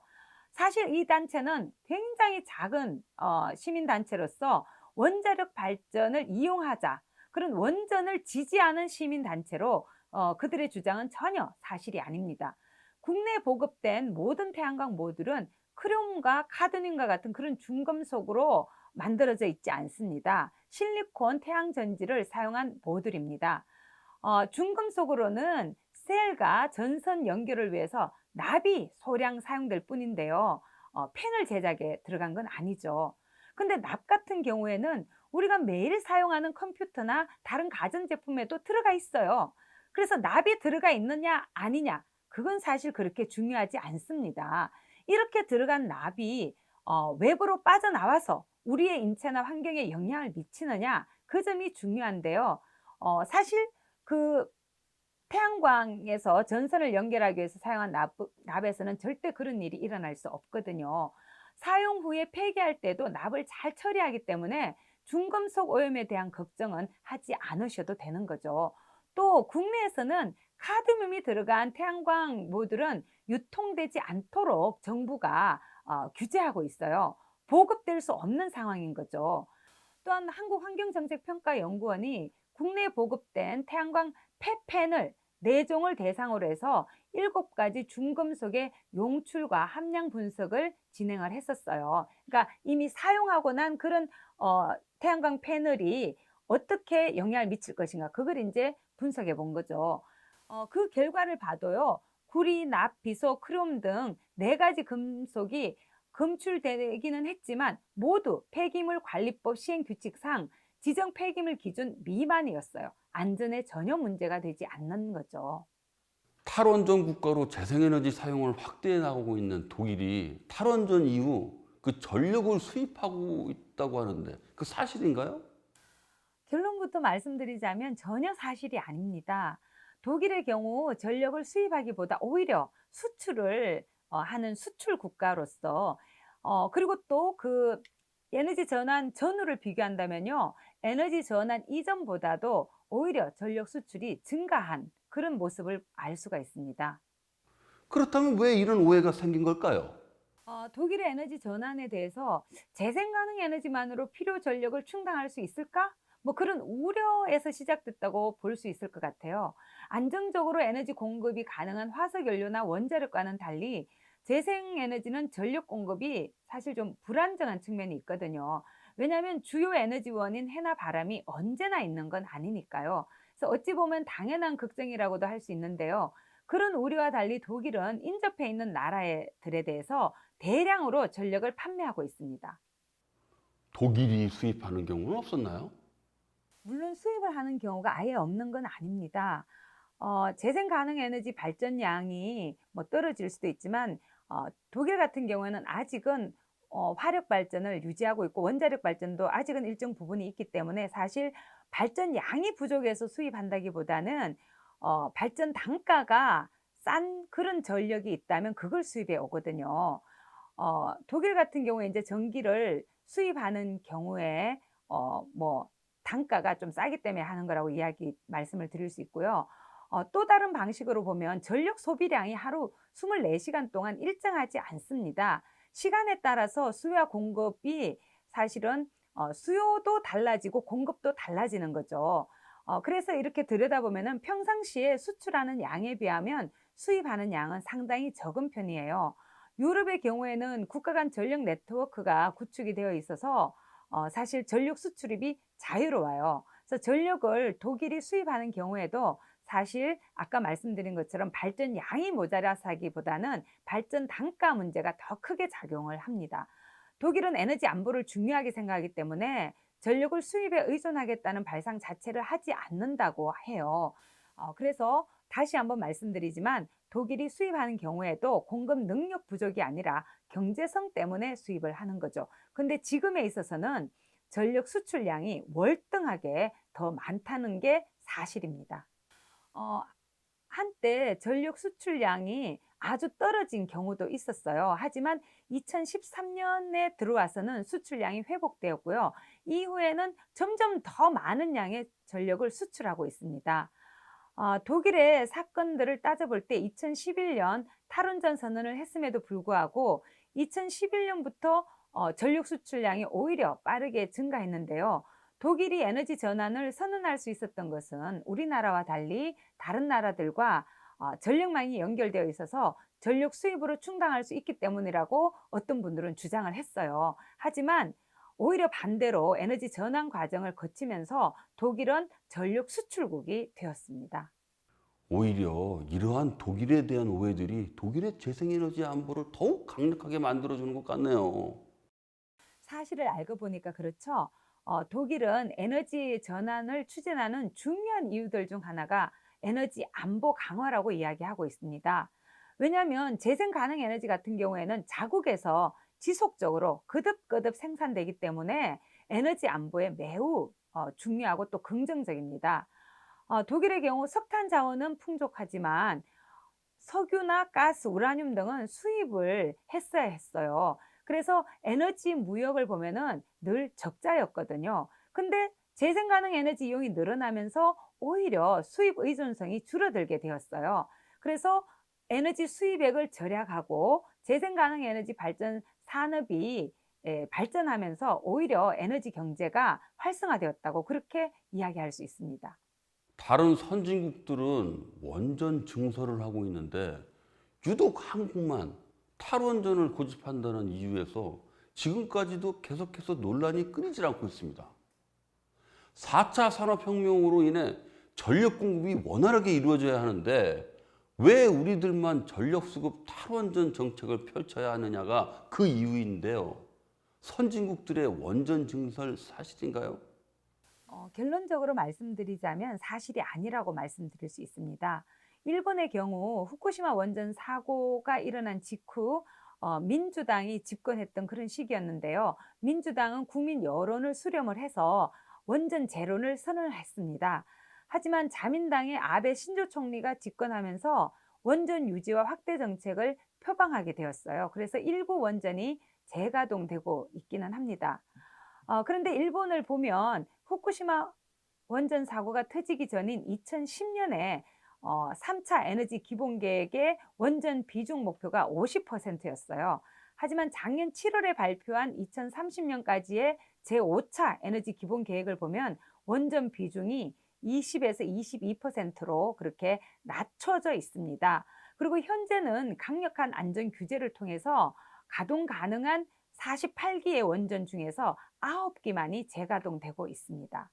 사실 이 단체는 굉장히 작은 시민단체로서 원자력 발전을 이용하자, 그런 원전을 지지하는 시민단체로 그들의 주장은 전혀 사실이 아닙니다. 국내에 보급된 모든 태양광 모듈은 크롬과 카드뮴과 같은 그런 중금속으로 만들어져 있지 않습니다. 실리콘 태양전지를 사용한 모듈입니다. 중금속으로는 셀과 전선 연결을 위해서 납이 소량 사용될 뿐인데요. 패널 제작에 들어간 건 아니죠. 근데 납 같은 경우에는 우리가 매일 사용하는 컴퓨터나 다른 가전제품에도 들어가 있어요. 그래서 납이 들어가 있느냐 아니냐 그건 사실 그렇게 중요하지 않습니다. 이렇게 들어간 납이 외부로 빠져나와서 우리의 인체나 환경에 영향을 미치느냐 그 점이 중요한데요. 사실 그 태양광에서 전선을 연결하기 위해서 사용한 납에서는 절대 그런 일이 일어날 수 없거든요. 사용 후에 폐기할 때도 납을 잘 처리하기 때문에 중금속 오염에 대한 걱정은 하지 않으셔도 되는 거죠. 또 국내에서는 카드뮴이 들어간 태양광 모듈은 유통되지 않도록 정부가 규제하고 있어요. 보급될 수 없는 상황인 거죠. 또한 한국환경정책평가연구원이 국내에 보급된 태양광 폐패널 4종을 대상으로 해서 7가지 중금속의 용출과 함량 분석을 진행을 했었어요. 그러니까 이미 사용하고 난 그런 태양광 패널이 어떻게 영향을 미칠 것인가, 그걸 이제 분석해 본 거죠. 그 결과를 봐도요, 구리, 납, 비소, 크롬 등 4가지 금속이 검출되기는 했지만 모두 폐기물관리법 시행규칙상 지정 폐기물 기준 미만이었어요. 안전에 전혀 문제가 되지 않는 거죠. 탈원전 국가로 재생에너지 사용을 확대해 나가고 있는 독일이 탈원전 이후 그 전력을 수입하고 있다고 하는데 그 사실인가요? 결론부터 말씀드리자면 전혀 사실이 아닙니다. 독일의 경우 전력을 수입하기보다 오히려 수출을 하는 수출 국가로서, 그리고 또 그 에너지 전환 전후를 비교한다면요, 에너지 전환 이전보다도 오히려 전력 수출이 증가한 그런 모습을 알 수가 있습니다. 그렇다면 왜 이런 오해가 생긴 걸까요? 독일의 에너지 전환에 대해서 재생 가능 에너지만으로 필요 전력을 충당할 수 있을까? 뭐 그런 우려에서 시작됐다고 볼 수 있을 것 같아요. 안정적으로 에너지 공급이 가능한 화석 연료나 원자력과는 달리 재생 에너지는 전력 공급이 사실 좀 불안정한 측면이 있거든요. 왜냐하면 주요 에너지원인 해나 바람이 언제나 있는 건 아니니까요. 그래서 어찌 보면 당연한 걱정이라고도 할 수 있는데요. 그런 우려와 달리 독일은 인접해 있는 나라들에 대해서 대량으로 전력을 판매하고 있습니다. 독일이 수입하는 경우는 없었나요? 물론 수입을 하는 경우가 아예 없는 건 아닙니다. 재생 가능 에너지 발전량이 뭐 떨어질 수도 있지만, 독일 같은 경우에는 아직은 화력 발전을 유지하고 있고 원자력 발전도 아직은 일정 부분이 있기 때문에 사실 발전량이 부족해서 수입한다기보다는 발전 단가가 싼 그런 전력이 있다면 그걸 수입해 오거든요. 독일 같은 경우에 이제 전기를 수입하는 경우에 뭐 단가가 좀 싸기 때문에 하는 거라고 말씀을 드릴 수 있고요. 또 다른 방식으로 보면 전력 소비량이 하루 24시간 동안 일정하지 않습니다. 시간에 따라서 수요와 공급이 사실은 수요도 달라지고 공급도 달라지는 거죠. 그래서 이렇게 들여다보면은 평상시에 수출하는 양에 비하면 수입하는 양은 상당히 적은 편이에요. 유럽의 경우에는 국가 간 전력 네트워크가 구축이 되어 있어서 사실 전력 수출입이 자유로워요. 그래서 전력을 독일이 수입하는 경우에도 사실 아까 말씀드린 것처럼 발전량이 모자라서기보다는 발전 단가 문제가 더 크게 작용을 합니다. 독일은 에너지 안보를 중요하게 생각하기 때문에 전력을 수입에 의존하겠다는 발상 자체를 하지 않는다고 해요. 그래서 다시 한번 말씀드리지만 독일이 수입하는 경우에도 공급 능력 부족이 아니라 경제성 때문에 수입을 하는 거죠. 근데 지금에 있어서는 전력 수출량이 월등하게 더 많다는 게 사실입니다. 한때 전력 수출량이 아주 떨어진 경우도 있었어요. 하지만 2013년에 들어와서는 수출량이 회복되었고요. 이후에는 점점 더 많은 양의 전력을 수출하고 있습니다. 독일의 사건들을 따져볼 때 2011년 탈원전 선언을 했음에도 불구하고 2011년부터 전력 수출량이 오히려 빠르게 증가했는데요. 독일이 에너지 전환을 선언할 수 있었던 것은 우리나라와 달리 다른 나라들과 전력망이 연결되어 있어서 전력 수입으로 충당할 수 있기 때문이라고 어떤 분들은 주장을 했어요. 하지만 오히려 반대로 에너지 전환 과정을 거치면서 독일은 전력 수출국이 되었습니다. 오히려 이러한 독일에 대한 오해들이 독일의 재생에너지 안보를 더욱 강력하게 만들어주는 것 같네요. 사실을 알고 보니까 그렇죠. 독일은 에너지 전환을 추진하는 중요한 이유들 중 하나가 에너지 안보 강화라고 이야기하고 있습니다. 왜냐하면 재생 가능 에너지 같은 경우에는 자국에서 지속적으로 거듭거듭 생산되기 때문에 에너지 안보에 매우 중요하고 또 긍정적입니다. 독일의 경우 석탄 자원은 풍족하지만 석유나 가스, 우라늄 등은 수입을 했어야 했어요. 그래서 에너지 무역을 보면은 늘 적자였거든요. 근데 재생 가능 에너지 이용이 늘어나면서 오히려 수입 의존성이 줄어들게 되었어요. 그래서 에너지 수입액을 절약하고 재생 가능 에너지 발전 산업이 발전하면서 오히려 에너지 경제가 활성화되었다고 그렇게 이야기할 수 있습니다. 다른 선진국들은 원전 증설을 하고 있는데 유독 한국만 탈원전을 고집한다는 이유에서 지금까지도 계속해서 논란이 끊이질 않고 있습니다. 4차 산업혁명으로 인해 전력 공급이 원활하게 이루어져야 하는데 왜 우리들만 전력 수급 탈원전 정책을 펼쳐야 하느냐가 그 이유인데요. 선진국들의 원전 증설 사실인가요? 결론적으로 말씀드리자면 사실이 아니라고 말씀드릴 수 있습니다. 일본의 경우 후쿠시마 원전 사고가 일어난 직후 민주당이 집권했던 그런 시기였는데요. 민주당은 국민 여론을 수렴을 해서 원전 재론을 선언을 했습니다. 하지만 자민당의 아베 신조 총리가 집권하면서 원전 유지와 확대 정책을 표방하게 되었어요. 그래서 일부 원전이 재가동되고 있기는 합니다. 그런데 일본을 보면 후쿠시마 원전 사고가 터지기 전인 2010년에 3차 에너지 기본 계획의 원전 비중 목표가 50%였어요. 하지만 작년 7월에 발표한 2030년까지의 제5차 에너지 기본 계획을 보면 원전 비중이 20에서 22%로 그렇게 낮춰져 있습니다. 그리고 현재는 강력한 안전 규제를 통해서 가동 가능한 48기의 원전 중에서 9기만이 재가동되고 있습니다.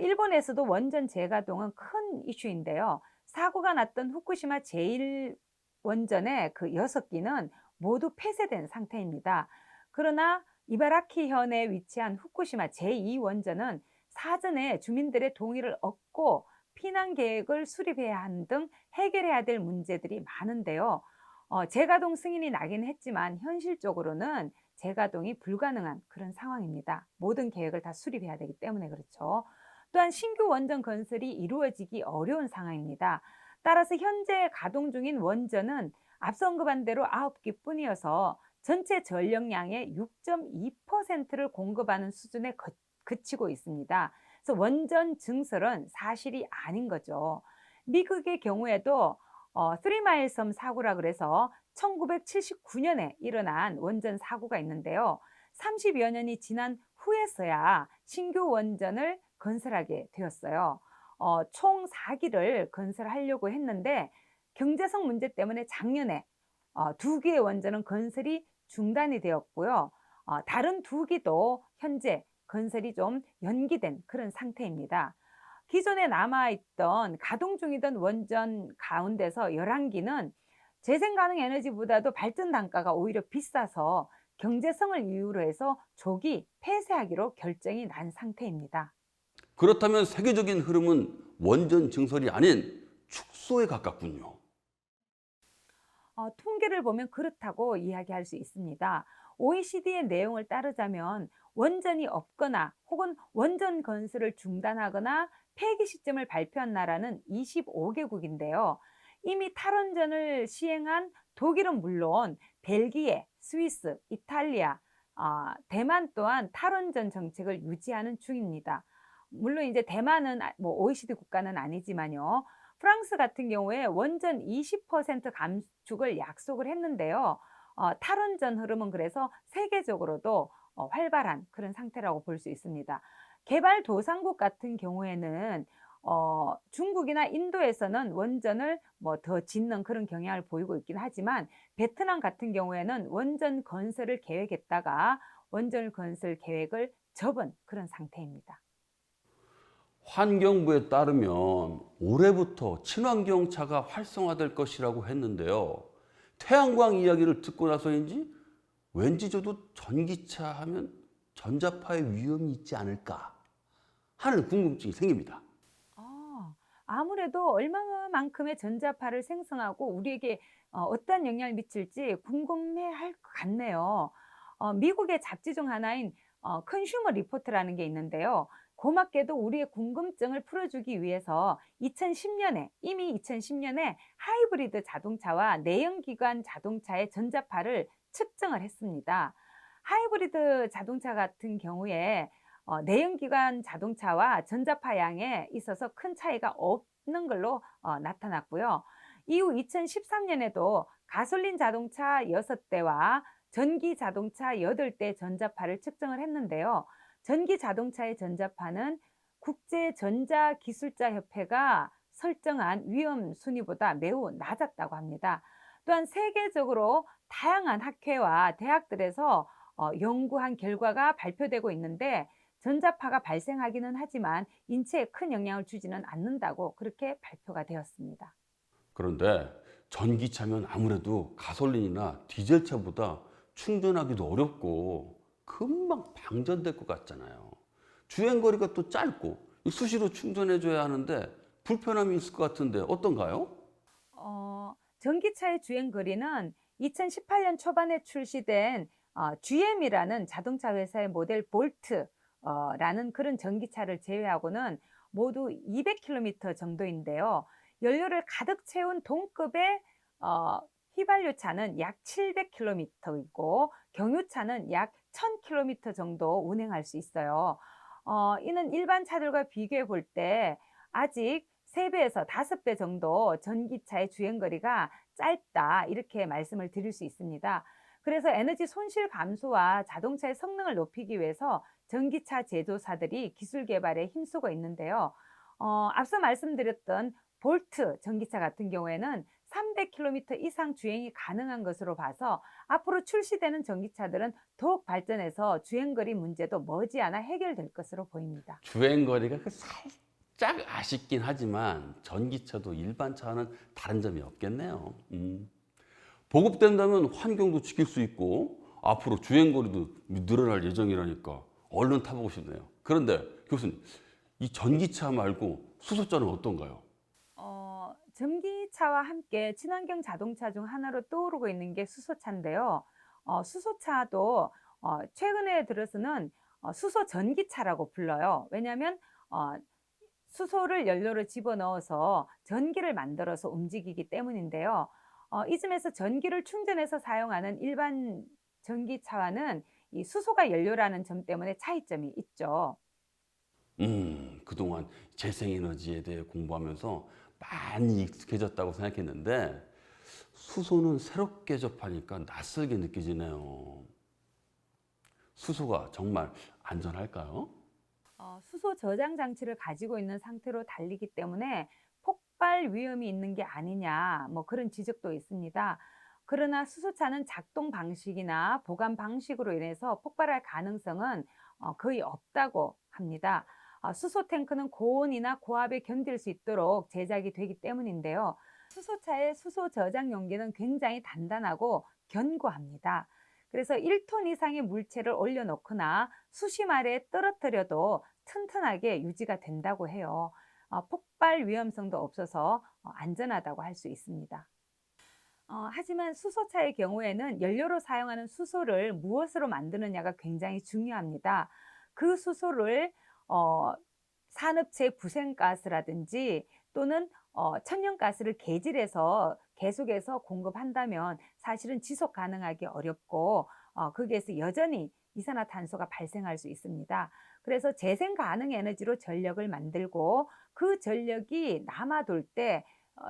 일본에서도 원전 재가동은 큰 이슈인데요. 사고가 났던 후쿠시마 제1원전의 그 6기는 모두 폐쇄된 상태입니다. 그러나 이바라키현에 위치한 후쿠시마 제2원전은 사전에 주민들의 동의를 얻고 피난 계획을 수립해야 하는 등 해결해야 될 문제들이 많은데요. 재가동 승인이 나긴 했지만 현실적으로는 재가동이 불가능한 그런 상황입니다. 모든 계획을 다 수립해야 되기 때문에 그렇죠. 또한 신규 원전 건설이 이루어지기 어려운 상황입니다. 따라서 현재 가동 중인 원전은 앞서 언급한 대로 9기 뿐이어서 전체 전력량의 6.2%를 공급하는 수준에 그치고 있습니다. 그래서 원전 증설은 사실이 아닌 거죠. 미국의 경우에도 쓰리마일 섬 사고라 그래서 1979년에 일어난 원전 사고가 있는데요. 30여 년이 지난 후에서야 신규 원전을 건설하게 되었어요. 총 4기를 건설하려고 했는데 경제성 문제 때문에 작년에 2기의 원전은 건설이 중단이 되었고요. 다른 2기도 현재 건설이 좀 연기된 그런 상태입니다. 기존에 남아있던 가동 중이던 원전 가운데서 11기는 재생 가능 에너지보다도 발전 단가가 오히려 비싸서 경제성을 이유로 해서 조기 폐쇄하기로 결정이 난 상태입니다. 그렇다면 세계적인 흐름은 원전 증설이 아닌 축소에 가깝군요. 통계를 보면 그렇다고 이야기할 수 있습니다. OECD의 내용을 따르자면 원전이 없거나 혹은 원전 건설을 중단하거나 폐기 시점을 발표한 나라는 25개국인데요. 이미 탈원전을 시행한 독일은 물론 벨기에, 스위스, 이탈리아, 대만 또한 탈원전 정책을 유지하는 중입니다. 물론 이제 대만은 뭐 OECD 국가는 아니지만요. 프랑스 같은 경우에 원전 20% 감축을 약속을 했는데요. 탈원전 흐름은 그래서 세계적으로도 활발한 그런 상태라고 볼 수 있습니다. 개발도상국 같은 경우에는 중국이나 인도에서는 원전을 뭐 더 짓는 그런 경향을 보이고 있긴 하지만 베트남 같은 경우에는 원전 건설을 계획했다가 원전 건설 계획을 접은 그런 상태입니다. 환경부에 따르면 올해부터 친환경차가 활성화될 것이라고 했는데요. 태양광 이야기를 듣고 나서인지 왠지 저도 전기차 하면 전자파의 위험이 있지 않을까 하는 궁금증이 생깁니다. 아무래도 얼마만큼의 전자파를 생성하고 우리에게 어떤 영향을 미칠지 궁금해할 것 같네요. 미국의 잡지 중 하나인 컨슈머 리포트라는 게 있는데요. 고맙게도 우리의 궁금증을 풀어주기 위해서 이미 2010년에 하이브리드 자동차와 내연기관 자동차의 전자파를 측정을 했습니다. 하이브리드 자동차 같은 경우에 내연기관 자동차와 전자파 양에 있어서 큰 차이가 없는 걸로 나타났고요. 이후 2013년에도 가솔린 자동차 6대와 전기 자동차 8대 전자파를 측정을 했는데요. 전기 자동차의 전자파는 국제전자기술자협회가 설정한 위험 순위보다 매우 낮았다고 합니다. 또한 세계적으로 다양한 학회와 대학들에서 연구한 결과가 발표되고 있는데 전자파가 발생하기는 하지만 인체에 큰 영향을 주지는 않는다고 그렇게 발표가 되었습니다. 그런데 전기차면 아무래도 가솔린이나 디젤차보다 충전하기도 어렵고 금방 방전될 것 같잖아요. 주행거리가 또 짧고 수시로 충전해줘야 하는데 불편함이 있을 것 같은데 어떤가요? 전기차의 주행 거리는 2018년 초반에 출시된 GM이라는 자동차 회사의 모델 볼트라는 그런 전기차를 제외하고는 모두 200km 정도인데요. 연료를 가득 채운 동급의 휘발유차는 약 700km이고 경유차는 약 1000km 정도 운행할 수 있어요. 이는 일반 차들과 비교해 볼 때 아직 3배에서 5배 정도 전기차의 주행거리가 짧다 이렇게 말씀을 드릴 수 있습니다. 그래서 에너지 손실 감소와 자동차의 성능을 높이기 위해서 전기차 제조사들이 기술 개발에 힘쓰고 있는데요. 앞서 말씀드렸던 볼트 전기차 같은 경우에는 300km 이상 주행이 가능한 것으로 봐서 앞으로 출시되는 전기차들은 더욱 발전해서 주행거리 문제도 머지않아 해결될 것으로 보입니다. 주행거리가 살짝 아쉽긴 하지만 전기차도 일반 차와는 다른 점이 없겠네요. 보급된다면 환경도 지킬 수 있고 앞으로 주행거리도 늘어날 예정이라니까 얼른 타보고 싶네요. 그런데 교수님, 이 전기차 말고 수소차는 어떤가요? 전기차와 함께 친환경 자동차 중 하나로 떠오르고 있는 게 수소차인데요. 수소차도 최근에 들어서는 수소 전기차라고 불러요. 왜냐하면 수소를 연료로 집어넣어서 전기를 만들어서 움직이기 때문인데요. 이쯤에서 전기를 충전해서 사용하는 일반 전기차와는 이 수소가 연료라는 점 때문에 차이점이 있죠. 그동안 재생에너지에 대해 공부하면서 많이 익숙해졌다고 생각했는데 수소는 새롭게 접하니까 낯설게 느껴지네요. 수소가 정말 안전할까요? 수소 저장 장치를 가지고 있는 상태로 달리기 때문에 폭발 위험이 있는 게 아니냐, 뭐 그런 지적도 있습니다. 그러나 수소차는 작동 방식이나 보관 방식으로 인해서 폭발할 가능성은 거의 없다고 합니다. 수소 탱크는 고온이나 고압에 견딜 수 있도록 제작이 되기 때문인데요. 수소차의 수소 저장 용기는 굉장히 단단하고 견고합니다. 그래서 1톤 이상의 물체를 올려놓거나 수심아래에 떨어뜨려도 튼튼하게 유지가 된다고 해요. 폭발 위험성도 없어서 안전하다고 할 수 있습니다. 하지만 수소차의 경우에는 연료로 사용하는 수소를 무엇으로 만드느냐가 굉장히 중요합니다. 그 수소를 산업체 부생가스라든지 또는 천연가스를 계질해서 계속해서 공급한다면 사실은 지속 가능하기 어렵고 거기에서 여전히 이산화탄소가 발생할 수 있습니다. 그래서 재생 가능 에너지로 전력을 만들고 그 전력이 남아돌 때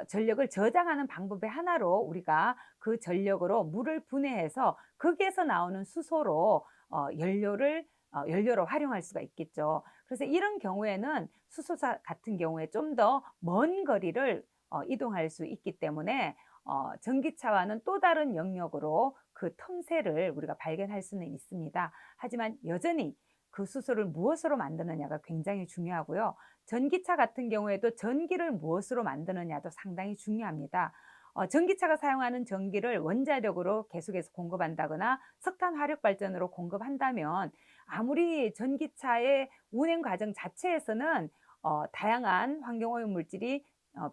전력을 저장하는 방법의 하나로 우리가 그 전력으로 물을 분해해서 거기에서 나오는 수소로 연료로 활용할 수가 있겠죠. 그래서 이런 경우에는 수소차 같은 경우에 좀 더 먼 거리를 이동할 수 있기 때문에 전기차와는 또 다른 영역으로 그 틈새를 우리가 발견할 수는 있습니다. 하지만 여전히 그 수소를 무엇으로 만드느냐가 굉장히 중요하고요. 전기차 같은 경우에도 전기를 무엇으로 만드느냐도 상당히 중요합니다. 전기차가 사용하는 전기를 원자력으로 계속해서 공급한다거나 석탄 화력 발전으로 공급한다면 아무리 전기차의 운행 과정 자체에서는 다양한 환경오염 물질이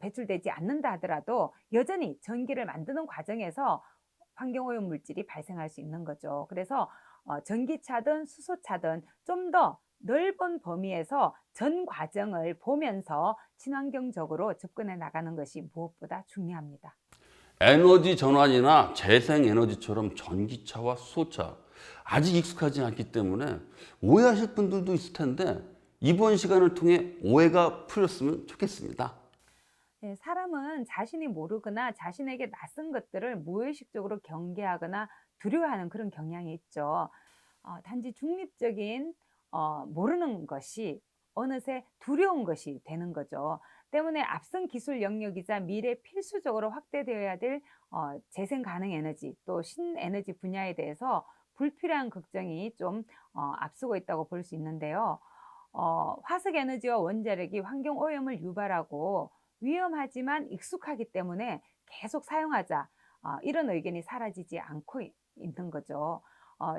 배출되지 않는다 하더라도 여전히 전기를 만드는 과정에서 환경오염 물질이 발생할 수 있는 거죠. 그래서 전기차든 수소차든 좀 더 넓은 범위에서 전 과정을 보면서 친환경적으로 접근해 나가는 것이 무엇보다 중요합니다. 에너지 전환이나 재생에너지처럼 전기차와 수소차 아직 익숙하지 않기 때문에 오해하실 분들도 있을 텐데 이번 시간을 통해 오해가 풀렸으면 좋겠습니다. 네, 사람은 자신이 모르거나 자신에게 낯선 것들을 무의식적으로 경계하거나 두려워하는 그런 경향이 있죠. 단지 중립적인 모르는 것이 어느새 두려운 것이 되는 거죠. 때문에 앞선 기술 영역이자 미래 필수적으로 확대되어야 될 재생 가능 에너지 또 신에너지 분야에 대해서 불필요한 걱정이 좀 앞서고 있다고 볼 수 있는데요. 화석 에너지와 원자력이 환경 오염을 유발하고 위험하지만 익숙하기 때문에 계속 사용하자. 이런 의견이 사라지지 않고 있는 거죠.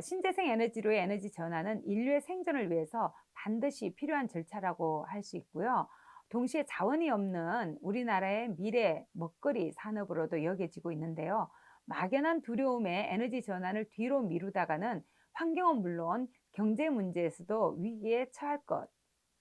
신재생 에너지로의 에너지 전환은 인류의 생존을 위해서 반드시 필요한 절차라고 할 수 있고요. 동시에 자원이 없는 우리나라의 미래 먹거리 산업으로도 여겨지고 있는데요. 막연한 두려움에 에너지 전환을 뒤로 미루다가는 환경은 물론 경제 문제에서도 위기에 처할 것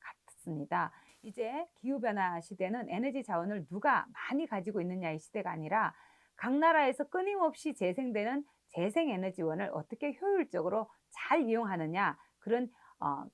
같습니다. 이제 기후변화 시대는 에너지 자원을 누가 많이 가지고 있느냐의 시대가 아니라 각 나라에서 끊임없이 재생되는 재생에너지원을 어떻게 효율적으로 잘 이용하느냐, 그런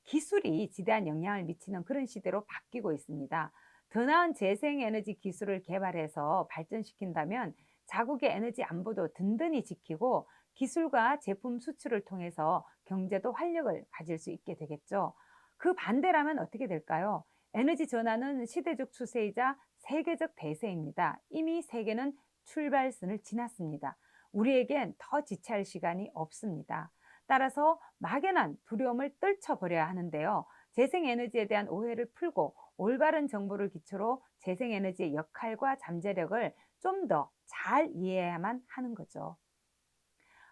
기술이 지대한 영향을 미치는 그런 시대로 바뀌고 있습니다. 더 나은 재생에너지 기술을 개발해서 발전시킨다면 자국의 에너지 안보도 든든히 지키고 기술과 제품 수출을 통해서 경제도 활력을 가질 수 있게 되겠죠. 그 반대라면 어떻게 될까요? 에너지 전환은 시대적 추세이자 세계적 대세입니다. 이미 세계는 출발선을 지났습니다. 우리에겐 더 지체할 시간이 없습니다. 따라서 막연한 두려움을 떨쳐버려야 하는데요. 재생에너지에 대한 오해를 풀고 올바른 정보를 기초로 재생에너지의 역할과 잠재력을 좀 더 잘 이해해야만 하는 거죠.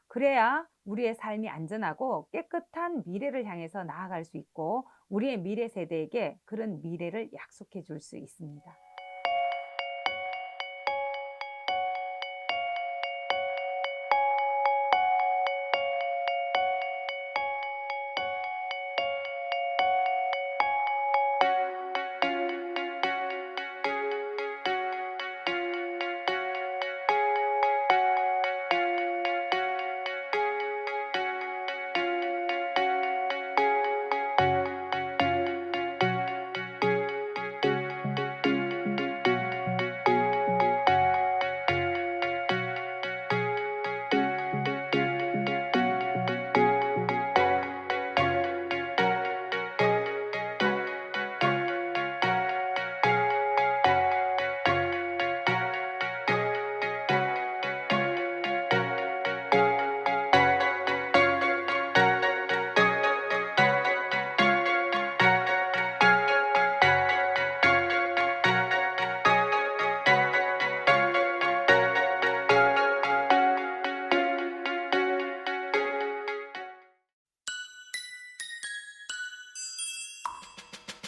그래야 우리의 삶이 안전하고 깨끗한 미래를 향해서 나아갈 수 있고 우리의 미래 세대에게 그런 미래를 약속해 줄 수 있습니다.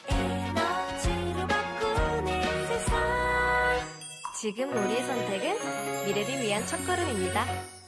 에너지로 바꾸는 세상. 지금 우리의 선택은 미래를 위한 첫걸음입니다.